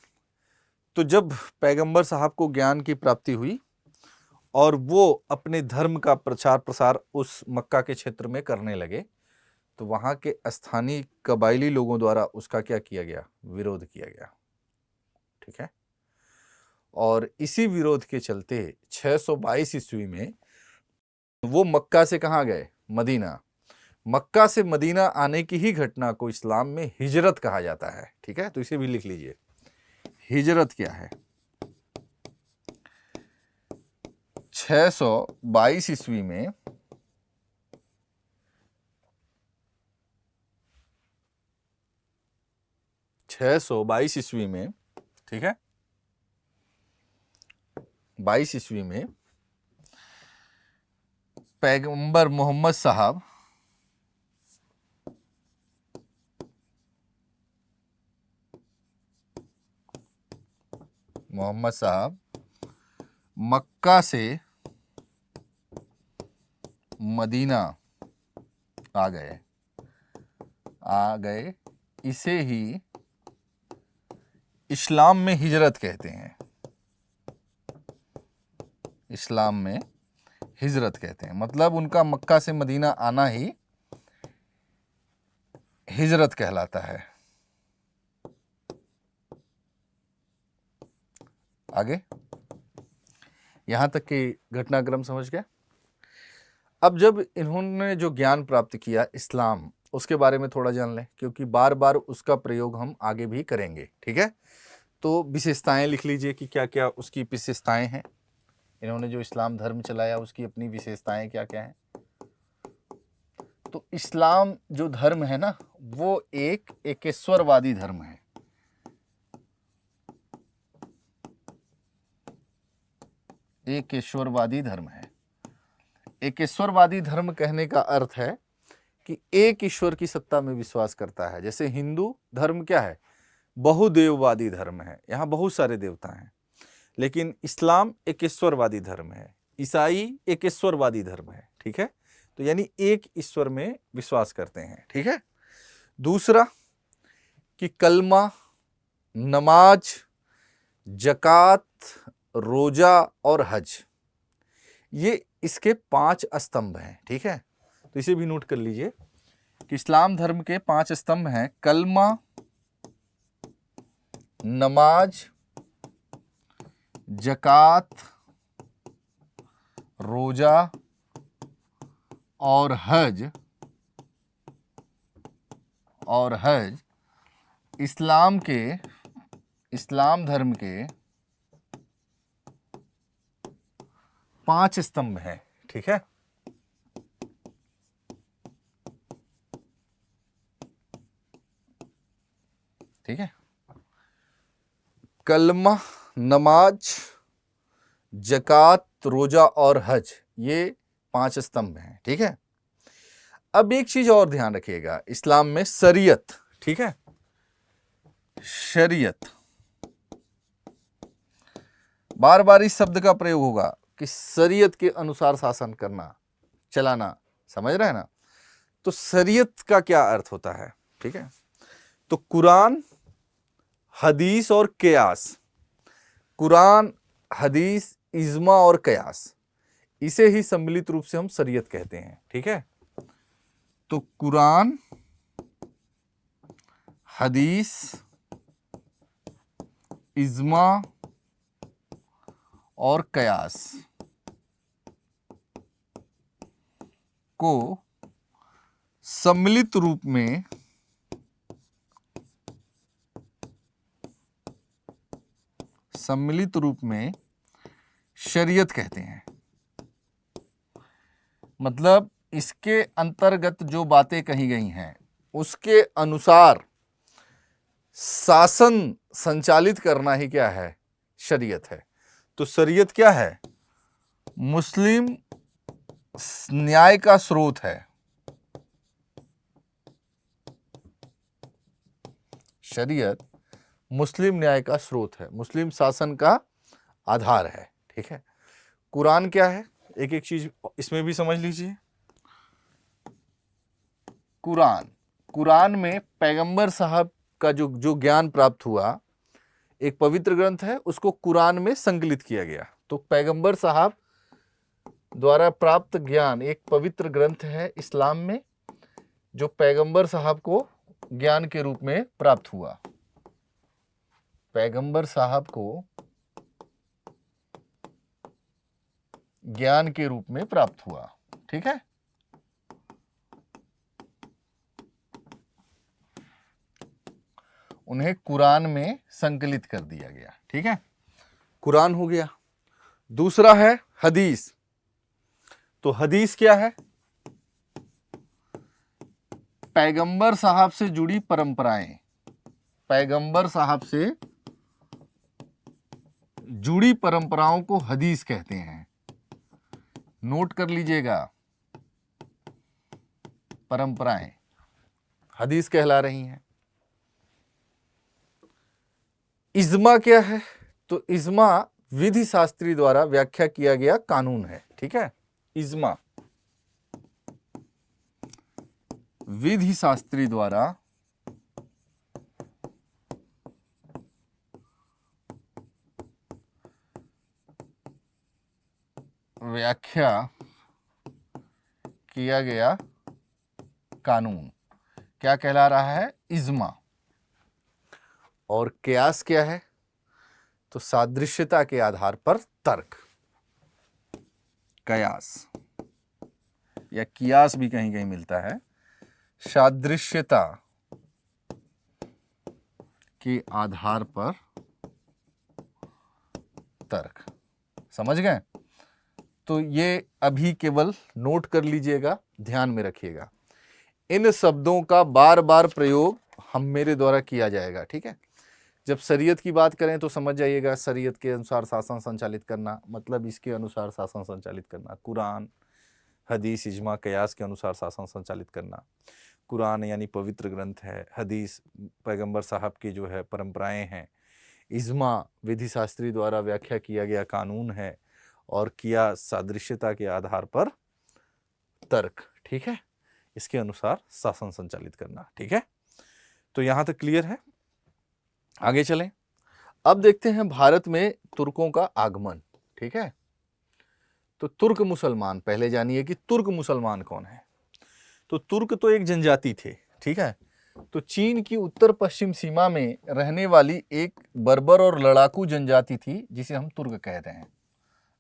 [SPEAKER 1] तो जब पैगंबर साहब को ज्ञान की प्राप्ति हुई और वो अपने धर्म का प्रचार प्रसार उस मक्का के क्षेत्र में करने लगे, तो वहाँ के स्थानीय कबायली लोगों द्वारा उसका क्या किया गया? विरोध किया गया, ठीक है। और इसी विरोध के चलते 622 ईस्वी में वो मक्का से कहाँ गए? मदीना। मक्का से मदीना आने की ही घटना को इस्लाम में हिजरत कहा जाता है। ठीक है, तो इसे भी लिख लीजिए। हिजरत क्या है? 622 ईस्वी में 622 ईस्वी में, ठीक है, 22 ईस्वी में पैगंबर मोहम्मद साहब मक्का से मदीना आ गए। इसे ही इस्लाम में हिजरत कहते हैं। इस्लाम में हिजरत कहते हैं, मतलब उनका मक्का से मदीना आना ही हिजरत कहलाता है। आगे यहां तक की घटनाक्रम समझ गए। अब जब इन्होंने जो ज्ञान प्राप्त किया इस्लाम, उसके बारे में थोड़ा जान लें, क्योंकि बार बार उसका प्रयोग हम आगे भी करेंगे। ठीक है, तो विशेषताएं लिख लीजिए कि क्या क्या उसकी विशेषताएं हैं। इन्होंने जो इस्लाम धर्म चलाया उसकी अपनी विशेषताएं क्या क्या हैं। तो इस्लाम जो धर्म है ना, वो एक एकेश्वरवादी धर्म है। एकेश्वरवादी धर्म है। एकेश्वरवादी धर्म कहने का अर्थ है कि एक ईश्वर की सत्ता में विश्वास करता है। जैसे हिंदू धर्म क्या है? बहुदेववादी धर्म है, यहाँ बहुत सारे देवता हैं। लेकिन इस्लाम एकेश्वरवादी धर्म है, ईसाई एकेश्वरवादी धर्म है। ठीक है, तो यानी एक ईश्वर में विश्वास करते हैं। ठीक है, दूसरा कि कलमा, नमाज, जकात, रोजा और हज, ये इसके 5 स्तंभ हैं। ठीक है, तो इसे भी नोट कर लीजिए कि इस्लाम धर्म के 5 स्तंभ हैं: कलमा, नमाज, जकात, रोजा और हज। इस्लाम धर्म के 5 स्तंभ हैं। ठीक है, ठीक है, कलमा, नमाज, जकात, रोजा और हज, ये 5 स्तंभ हैं। ठीक है, अब एक चीज और ध्यान रखिएगा, इस्लाम में शरीयत, ठीक है, शरीयत, बार बार इस शब्द का प्रयोग होगा कि शरीयत के अनुसार शासन करना, चलाना, समझ रहे हैं ना। तो शरीयत का क्या अर्थ होता है? ठीक है, तो कुरान, हदीस और कयास, कुरान, हदीस, इज्मा और कयास, इसे ही सम्मिलित रूप से हम शरीयत कहते हैं। ठीक है, तो कुरान, हदीस, इज्मा और कयास को सम्मिलित रूप में शरीयत कहते हैं। मतलब इसके अंतर्गत जो बातें कही गई हैं उसके अनुसार शासन संचालित करना ही क्या है? शरीयत है। तो शरीयत क्या है? मुस्लिम न्याय का स्रोत है। शरीयत मुस्लिम न्याय का स्रोत है, मुस्लिम शासन का आधार है। ठीक है, कुरान क्या है? एक एक चीज इसमें भी समझ लीजिए। कुरान में पैगंबर साहब का जो ज्ञान प्राप्त हुआ, एक पवित्र ग्रंथ है, उसको कुरान में संकलित किया गया। तो पैगंबर साहब द्वारा प्राप्त ज्ञान एक पवित्र ग्रंथ है इस्लाम में, जो पैगंबर साहब को ज्ञान के रूप में प्राप्त हुआ। पैगंबर साहब को ज्ञान के रूप में प्राप्त हुआ। ठीक है, उन्हें कुरान में संकलित कर दिया गया। ठीक है, कुरान हो गया। दूसरा है हदीस। तो हदीस क्या है? पैगंबर साहब से जुड़ी परंपराएं, पैगंबर साहब से जुड़ी परंपराओं को हदीस कहते हैं। नोट कर लीजिएगा, परंपराएं हदीस कहला रही हैं। इज्मा क्या है? तो इज्मा विधि शास्त्री द्वारा व्याख्या किया गया कानून है। ठीक है, इज्मा विधि शास्त्री द्वारा व्याख्या किया गया कानून क्या कहला रहा है? इज्मा। और कियास क्या है? तो सादृश्यता के आधार पर तर्क, कयास या कियास भी कहीं कहीं मिलता है। सादृश्यता के आधार पर तर्क, समझ गए? तो ये अभी केवल नोट कर लीजिएगा, ध्यान में रखिएगा। इन शब्दों का बार बार प्रयोग हम मेरे द्वारा किया जाएगा। ठीक है, जब शरीयत की बात करें तो समझ जाइएगा, शरीयत के अनुसार शासन संचालित करना मतलब इसके अनुसार शासन संचालित करना। कुरान, हदीस, इज्मा, कयास के अनुसार शासन संचालित करना। कुरान यानी पवित्र ग्रंथ है, हदीस पैगंबर साहब की जो है परंपराएं हैं, इज्मा विधि शास्त्री द्वारा व्याख्या किया गया कानून है, और किया सादृश्यता के आधार पर तर्क। ठीक है, इसके अनुसार शासन संचालित करना। ठीक है, तो यहां तक क्लियर है। आगे चलें। अब देखते हैं भारत में तुर्कों का आगमन। ठीक है, तो तुर्क मुसलमान, पहले जानिए कि तुर्क मुसलमान कौन है। तो तुर्क तो एक जनजाति थे। ठीक है, तो चीन की उत्तर पश्चिम सीमा में रहने वाली एक बर्बर और लड़ाकू जनजाति थी, जिसे हम तुर्क कहते हैं।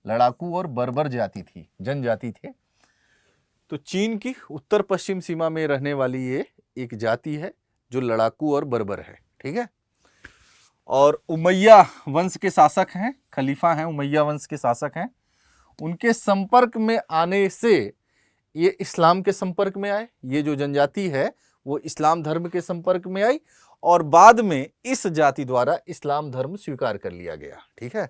[SPEAKER 1] लड़ाकू और बर्बर जाति थी, जनजाति थे। तो चीन की उत्तर पश्चिम सीमा में रहने वाली ये एक जाति है जो लड़ाकू और बर्बर है। ठीक है, और उमैया वंश के शासक हैं, खलीफा हैं, उमैया वंश के शासक हैं। उनके संपर्क में आने से ये इस्लाम के संपर्क में आए। ये जो जनजाति है वो इस्लाम धर्म के संपर्क में आई, और बाद में इस जाति द्वारा इस्लाम धर्म स्वीकार कर लिया गया। ठीक है,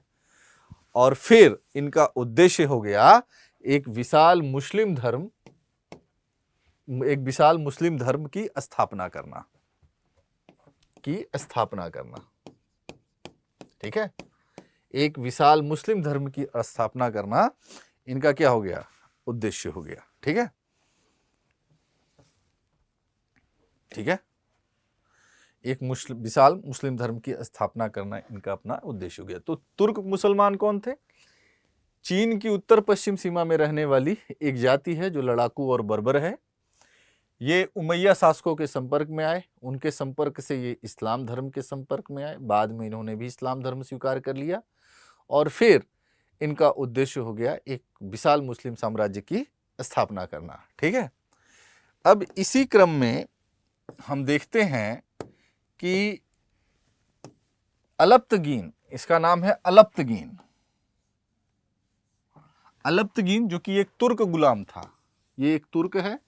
[SPEAKER 1] और फिर इनका उद्देश्य हो गया एक विशाल मुस्लिम धर्म की स्थापना करना, ठीक है, एक विशाल मुस्लिम धर्म की स्थापना करना इनका क्या हो गया? उद्देश्य हो गया। ठीक है, ठीक है, एक विशाल मुस्लिम धर्म की स्थापना करना इनका अपना उद्देश्य हो गया। तो तुर्क मुसलमान कौन थे? चीन की उत्तर पश्चिम सीमा में रहने वाली एक जाति है जो लड़ाकू और बर्बर है। ये उमैया शासकों के संपर्क में आए, उनके संपर्क से ये इस्लाम धर्म के संपर्क में आए, बाद में इन्होंने भी इस्लाम धर्म स्वीकार कर लिया, और फिर इनका उद्देश्य हो गया एक विशाल मुस्लिम साम्राज्य की स्थापना करना। ठीक है, अब इसी क्रम में हम देखते हैं कि अलप्तगीन, इसका नाम है अलप्तगीन। अलप्तगीन जो कि एक तुर्क गुलाम था, ये एक तुर्क है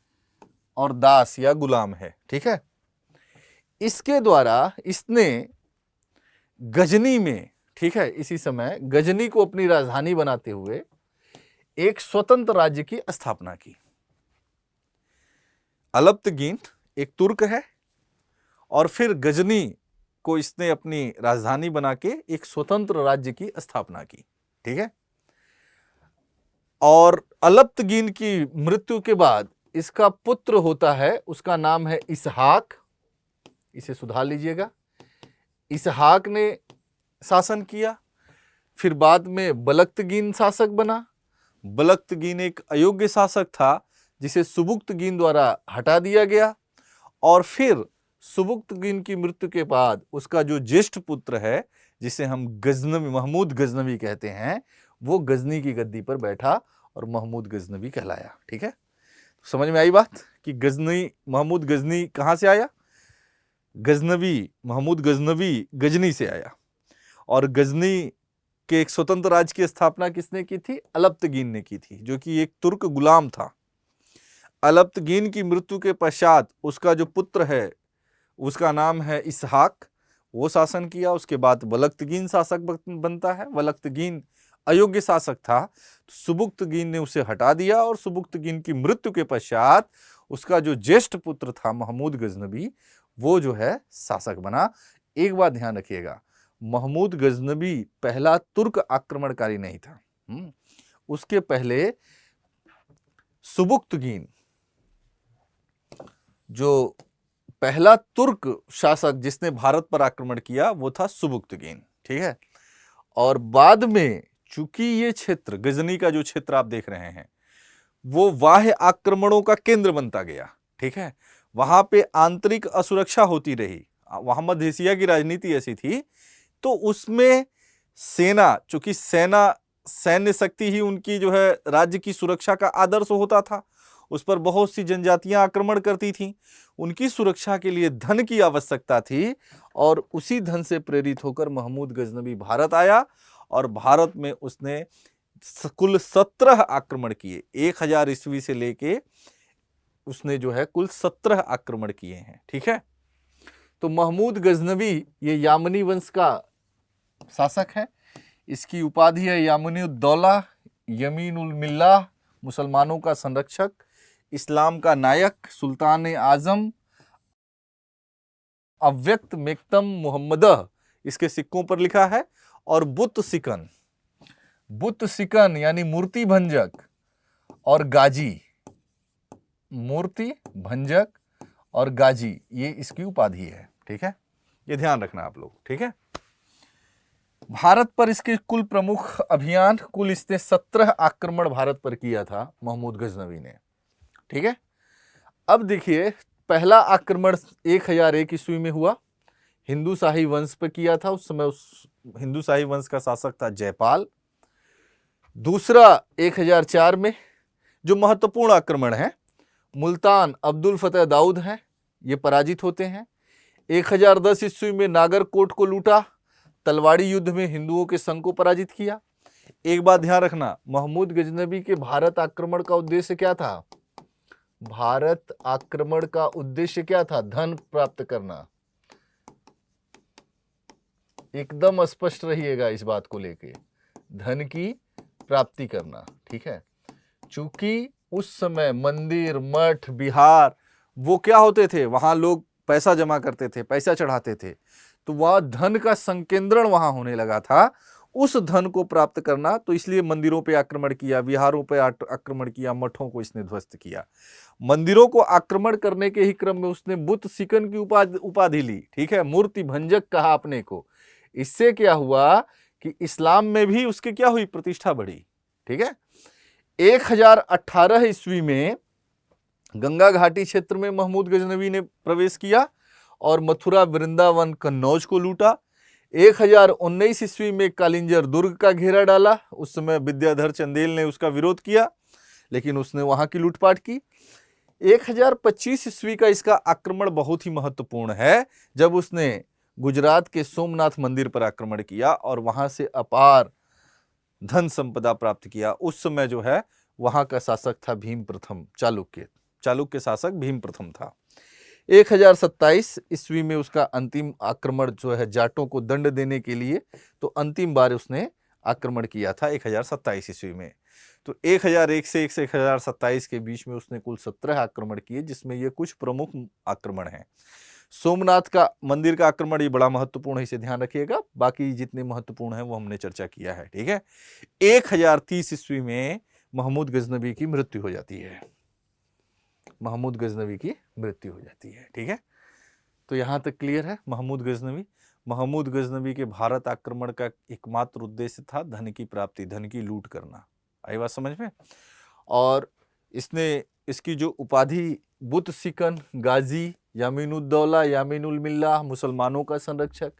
[SPEAKER 1] और दास या गुलाम है। ठीक है, इसके द्वारा इसने गजनी में, ठीक है, इसी समय गजनी को अपनी राजधानी बनाते हुए एक स्वतंत्र राज्य की स्थापना की। अलप्तगीन एक तुर्क है और फिर गजनी को इसने अपनी राजधानी बना के एक स्वतंत्र राज्य की स्थापना की। ठीक है, और अलप्तगीन की मृत्यु के बाद इसका पुत्र होता है, उसका नाम है इसहाक। इसे सुधार लीजिएगा। इसहाक ने शासन किया, फिर बाद में बलक्तगीन शासक बना। बलक्तगीन एक अयोग्य शासक था जिसे सुबुक्तगीन द्वारा हटा दिया गया, और फिर सुबुक्तगीन की मृत्यु के बाद उसका जो ज्येष्ठ पुत्र है, जिसे हम गजनवी, महमूद गजनवी कहते हैं, वो गजनी की गद्दी पर बैठा और महमूद गजनवी कहलाया। ठीक है, समझ में आई बात कि गजनी, महमूद गजनी कहां से आया? गजनवी, महमूद गजनवी गजनी से आया, और गजनी के एक स्वतंत्र राज्य की स्थापना किसने की थी? अलप्तगीन ने की थी, जो कि एक तुर्क गुलाम था। अलप्तगीन की मृत्यु के पश्चात उसका जो पुत्र है, उसका नाम है इसहाक, वो शासन किया। उसके बाद वलक्तगीन शासक बनता है। वलक्तगीन अयोग्य शासक था, तो सुबुक्तगीन ने उसे हटा दिया, और सुबुक्तगीन की मृत्यु के पश्चात उसका जो ज्येष्ठ पुत्र था महमूद गजनवी, वो जो है शासक बना। एक बात ध्यान रखिएगा, महमूद गजनवी पहला तुर्क आक्रमणकारी नहीं था। उसके पहले सुबुक्तगीन, जो पहला तुर्क शासक जिसने भारत पर आक्रमण किया, वो था सुबुक्तगीन, ठीक है। और बाद में चूंकि ये क्षेत्र, गजनी का जो क्षेत्र आप देख रहे हैं, वो बाह्य आक्रमणों का केंद्र बनता गया, ठीक है। वहां पे आंतरिक असुरक्षा होती रही, वहां मध्य एशिया की राजनीति ऐसी थी, तो उसमें सेना, चूंकि सैन्य शक्ति ही उनकी जो है राज्य की सुरक्षा का आदर्श होता था, उस पर बहुत सी जनजातियां आक्रमण करती थीं, उनकी सुरक्षा के लिए धन की आवश्यकता थी, और उसी धन से प्रेरित होकर महमूद गजनवी भारत आया, और भारत में उसने कुल 17 आक्रमण किए। 1000 ईस्वी से लेके उसने जो है कुल 17 आक्रमण किए हैं, ठीक है। तो महमूद गजनवी ये यामनी वंश का शासक है। इसकी उपाधि है यामुनुद्दौला, यमीनुल मिल्लाह, मुसलमानों का संरक्षक, इस्लाम का नायक, सुल्तान आजम, अव्यक्त मेक्तम मुहम्मदह, इसके सिक्कों पर लिखा है। और बुत सिकन यानी मूर्ति भंजक, और गाजी, मूर्ति भंजक और गाजी, ये इसकी उपाधि है, ठीक है। ये ध्यान रखना आप लोग, ठीक है। भारत पर इसके कुल प्रमुख अभियान, कुल इसने 17 आक्रमण भारत पर किया था महमूद गजनवी ने, ठीक है। अब देखिए, पहला आक्रमण 1001 ईस्वी में हुआ, हिंदू शाही वंश पर किया था। उस समय उस हिंदू शाही वंश का शासक था जयपाल। दूसरा 1004 में, जो महत्वपूर्ण आक्रमण है, मुल्तान अब्दुल फतेह दाऊद हैं, ये पराजित होते हैं। 1010 ईस्वी में नागरकोट को लूटा, तलवाड़ी युद्ध में हिंदुओं के संघ को पराजित किया। एक बात ध्यान रखना, महमूद गजनवी के भारत आक्रमण का उद्देश्य क्या था? भारत आक्रमण का उद्देश्य क्या था? धन प्राप्त करना। एकदम स्पष्ट रहिएगा इस बात को लेके, धन की प्राप्ति करना, ठीक है। चूंकि उस समय मंदिर, मठ, विहार वो क्या होते थे, वहां लोग पैसा जमा करते थे, पैसा चढ़ाते थे, तो वह धन का संकेंद्रण वहां होने लगा था। उस धन को प्राप्त करना, तो इसलिए मंदिरों पे आक्रमण किया, विहारों पे आक्रमण किया, मठों को इसने ध्वस्त किया। मंदिरों को आक्रमण करने के ही क्रम में उसने बुत सिकन की उपाधि ली, ठीक है, मूर्ति भंजक कहा अपने को। इससे क्या हुआ कि इस्लाम में भी उसकी क्या हुई, प्रतिष्ठा बढ़ी, ठीक है। 1018 ईस्वी में गंगा घाटी क्षेत्र में महमूद गजनवी ने प्रवेश किया और मथुरा, वृंदावन, कन्नौज को लूटा। 1019 ईस्वी में कालिंजर दुर्ग का घेरा डाला। उस समय विद्याधर चंदेल ने उसका विरोध किया, लेकिन उसने वहां की लूटपाट की। 1025 ईस्वी का इसका आक्रमण बहुत ही महत्वपूर्ण है, जब उसने गुजरात के सोमनाथ मंदिर पर आक्रमण किया और वहां से अपार धन संपदा प्राप्त किया। उस समय जो है वहां का शासक था भीम प्रथम, चालुक्य शासक भीम प्रथम था। 1027 ईस्वी में उसका अंतिम आक्रमण जो है जाटों को दंड देने के लिए, तो अंतिम बार उसने आक्रमण किया था 1027 ईस्वी में। तो 1001 से 1027 के बीच में उसने कुल 17 आक्रमण किए, जिसमें ये कुछ प्रमुख आक्रमण हैं। सोमनाथ का मंदिर का आक्रमण ये बड़ा महत्वपूर्ण है, इसे ध्यान रखिएगा। बाकी जितने महत्वपूर्ण हैं वो हमने चर्चा किया है, ठीक है। 1030 ईस्वी में महमूद गजनवी की मृत्यु हो जाती है, महमूद गजनवी की मृत्यु हो जाती है, ठीक है। तो यहां तक क्लियर है। महमूद गजनवी के भारत आक्रमण का एकमात्र उद्देश्य था धन की प्राप्ति, धन की लूट करना। आई बात समझ में? और इसने इसकी जो उपाधि बुत सिकन, गाजी, यामीनुद्दौला, यामीनुल मिल्लाह, मुसलमानों का संरक्षक,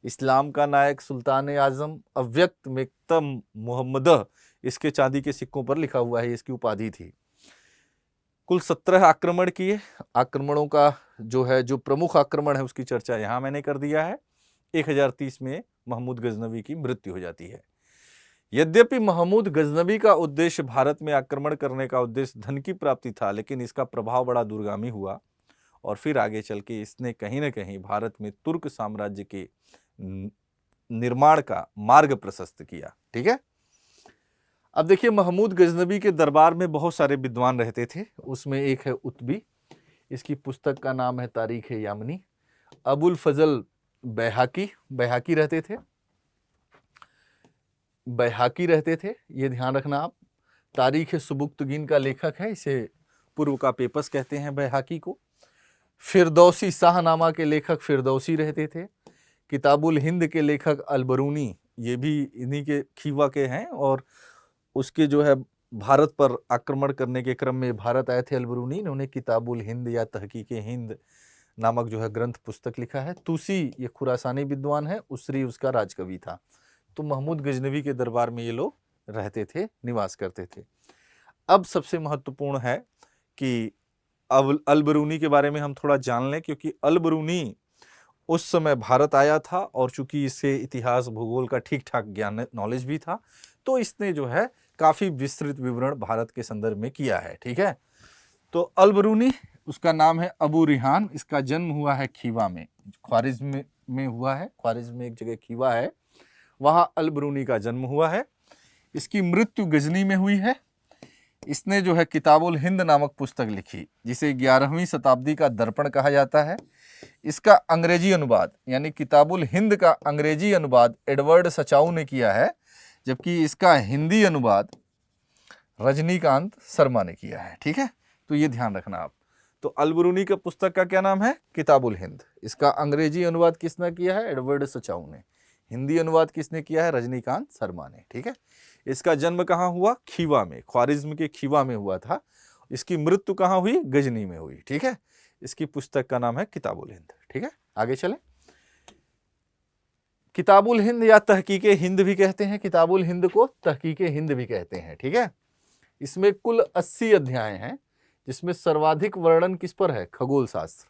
[SPEAKER 1] इस्लाम का नायक, सुल्तान आजम, अव्यक्त मेक्तम मुहम्मदह, इसके चांदी के सिक्कों पर लिखा हुआ है, इसकी उपाधि थी। कुल 17 आक्रमण किए। आक्रमणों का जो प्रमुख आक्रमण है उसकी चर्चा यहाँ मैंने कर दिया है। 1030 में महमूद गजनवी की मृत्यु हो जाती है। यद्यपि महमूद गजनवी का उद्देश्य भारत में आक्रमण करने का उद्देश्य धन की प्राप्ति था, लेकिन इसका प्रभाव बड़ा दूरगामी हुआ और फिर आगे चल के इसने कहीं न कहीं भारत में तुर्क साम्राज्य के निर्माण का मार्ग प्रशस्त किया। ठीक है। अब देखिए, महमूद गजनवी के दरबार में बहुत सारे विद्वान रहते थे। उसमें एक है उत्बी, इसकी पुस्तक का नाम है तारीख यामनी। अबुल फजल बैहाकी रहते थे, ये ध्यान रखना आप। तारीख सुबुक्तगीन का लेखक है, इसे पूर्व का पेपस कहते हैं बैहाकी को। फिरदौसी शाहनामा के लेखक फिरदौसी रहते थे। किताबुल हिंद के लेखक अलबरूनी, ये भी इन्हीं के खीवा के हैं और उसके जो है भारत पर आक्रमण करने के क्रम में भारत आए थे अलबरूनी। इन्होंने किताबुल हिंद या तहकीक हिंद नामक जो है ग्रंथ पुस्तक लिखा है। तुसी ये खुरासानी विद्वान है, उसरी उसका राजकवि था। तो महमूद गजनवी के दरबार में ये लोग रहते थे, निवास करते थे। अब सबसे महत्वपूर्ण है कि अब अलबरूनी के बारे में हम थोड़ा जान लें, क्योंकि अलबरूनी उस समय भारत आया था और चूंकि इसे इतिहास भूगोल का ठीक ठाक ज्ञान नॉलेज भी था, तो इसने जो है काफी विस्तृत विवरण भारत के संदर्भ में किया है। ठीक है। तो अलबरूनी, उसका नाम है अबू रिहान। इसका जन्म हुआ है खीवा में, ख्वारिज्म में हुआ है। ख्वारिज्म में एक जगह खीवा है, वहां अलबरूनी का जन्म हुआ है। इसकी मृत्यु गजनी में हुई है। इसने जो है किताबुल हिंद नामक पुस्तक लिखी, जिसे 11वीं शताब्दी का दर्पण कहा जाता है। इसका अंग्रेजी अनुवाद यानी किताबुल हिंद का अंग्रेजी अनुवाद एडवर्ड सचाऊ ने किया है, जबकि इसका हिंदी अनुवाद रजनीकांत शर्मा ने किया है। ठीक है, तो ये ध्यान रखना आप। तो अलबरूनी का पुस्तक का क्या नाम है? किताबुल हिंद। इसका अंग्रेजी अनुवाद किसने किया है? एडवर्ड सचाऊ ने। हिंदी अनुवाद किसने किया है? रजनीकांत शर्मा ने। ठीक है। इसका जन्म कहाँ हुआ? खीवा में, ख्वारिज्म के खीवा में हुआ था। इसकी मृत्यु कहाँ हुई? गजनी में हुई। ठीक है। इसकी पुस्तक का नाम है किताबुल हिंद। ठीक है, आगे चलें। किताबुल हिंद या तहकीके हिंद भी कहते हैं, किताबुल हिंद को तहकीके हिंद भी कहते हैं। ठीक है। इसमें कुल 80 अध्याय हैं, जिसमें सर्वाधिक वर्णन किस पर है? खगोल शास्त्र।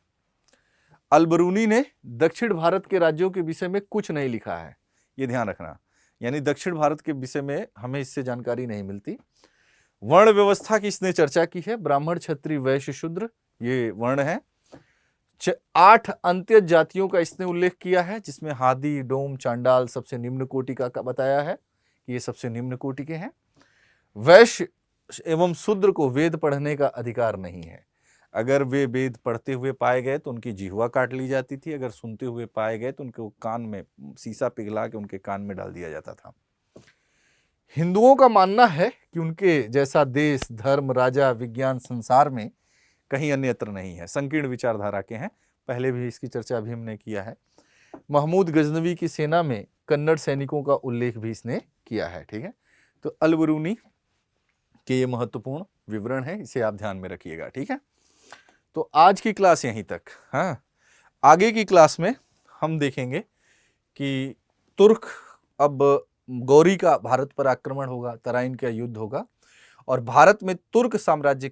[SPEAKER 1] अलबरूनी ने दक्षिण भारत के राज्यों के विषय में कुछ नहीं लिखा है, ये ध्यान रखना। यानी दक्षिण भारत के विषय में हमें इससे जानकारी नहीं मिलती। वर्ण व्यवस्था की इसने चर्चा की है, ब्राह्मण, क्षत्रिय, वैश्य, शूद्र, ये वर्ण है। 8 अंत्य जातियों का इसने उल्लेख किया है, जिसमें हादी, डोम, चांडाल सबसे निम्न कोटि का बताया है कि ये सबसे निम्न कोटि के हैं। वैश्य एवं शूद्र को वेद पढ़ने का अधिकार नहीं है। अगर वे वेद पढ़ते हुए पाए गए तो उनकी जिह्वा काट ली जाती थी, अगर सुनते हुए पाए गए तो उनके कान में शीशा पिघला के उनके कान में डाल दिया जाता था। हिंदुओं का मानना है कि उनके जैसा देश, धर्म, राजा, विज्ञान संसार में कहीं अन्यत्र नहीं है। संकीर्ण विचारधारा के हैं, पहले भी इसकी चर्चा अभी हमने किया है। महमूद गजनवी की सेना में कन्नड़ सैनिकों का उल्लेख भी इसने किया है। ठीक है। तो अलबरूनी के ये महत्वपूर्ण विवरण है, इसे आप ध्यान में रखिएगा। ठीक है। तो आज की क्लास यहीं तक। हाँ, आगे की क्लास में हम देखेंगे कि तुर्क, अब गौरी का भारत पर आक्रमण होगा, तराइन का युद्ध होगा और भारत में तुर्क साम्राज्य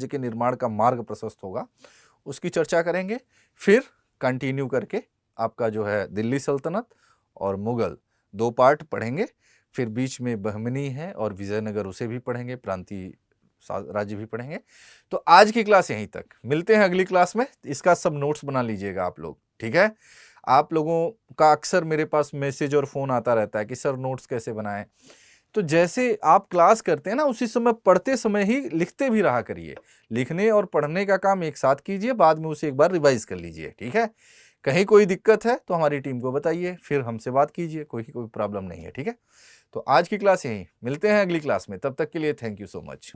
[SPEAKER 1] के निर्माण का मार्ग प्रशस्त होगा, उसकी चर्चा करेंगे। फिर कंटिन्यू करके आपका जो है दिल्ली सल्तनत और मुगल 2 पार्ट पढ़ेंगे। फिर बीच में बहमनी है और विजयनगर, उसे भी पढ़ेंगे, प्रांतीय राज्य भी पढ़ेंगे। तो आज की क्लास यहीं तक, मिलते हैं अगली क्लास में। इसका सब नोट्स बना लीजिएगा आप लोग। ठीक है। आप लोगों का अक्सर मेरे पास मैसेज और फोन आता रहता है कि सर नोट्स कैसे बनाएं। तो जैसे आप क्लास करते हैं ना, उसी समय पढ़ते समय ही लिखते भी रहा करिए। लिखने और पढ़ने का काम एक साथ कीजिए, बाद में उसे एक बार रिवाइज कर लीजिए। ठीक है। कहीं कोई दिक्कत है तो हमारी टीम को बताइए, फिर हमसे बात कीजिए, कोई प्रॉब्लम नहीं है। ठीक है। तो आज की क्लास यहीं, मिलते हैं अगली क्लास में। तब तक के लिए थैंक यू सो मच।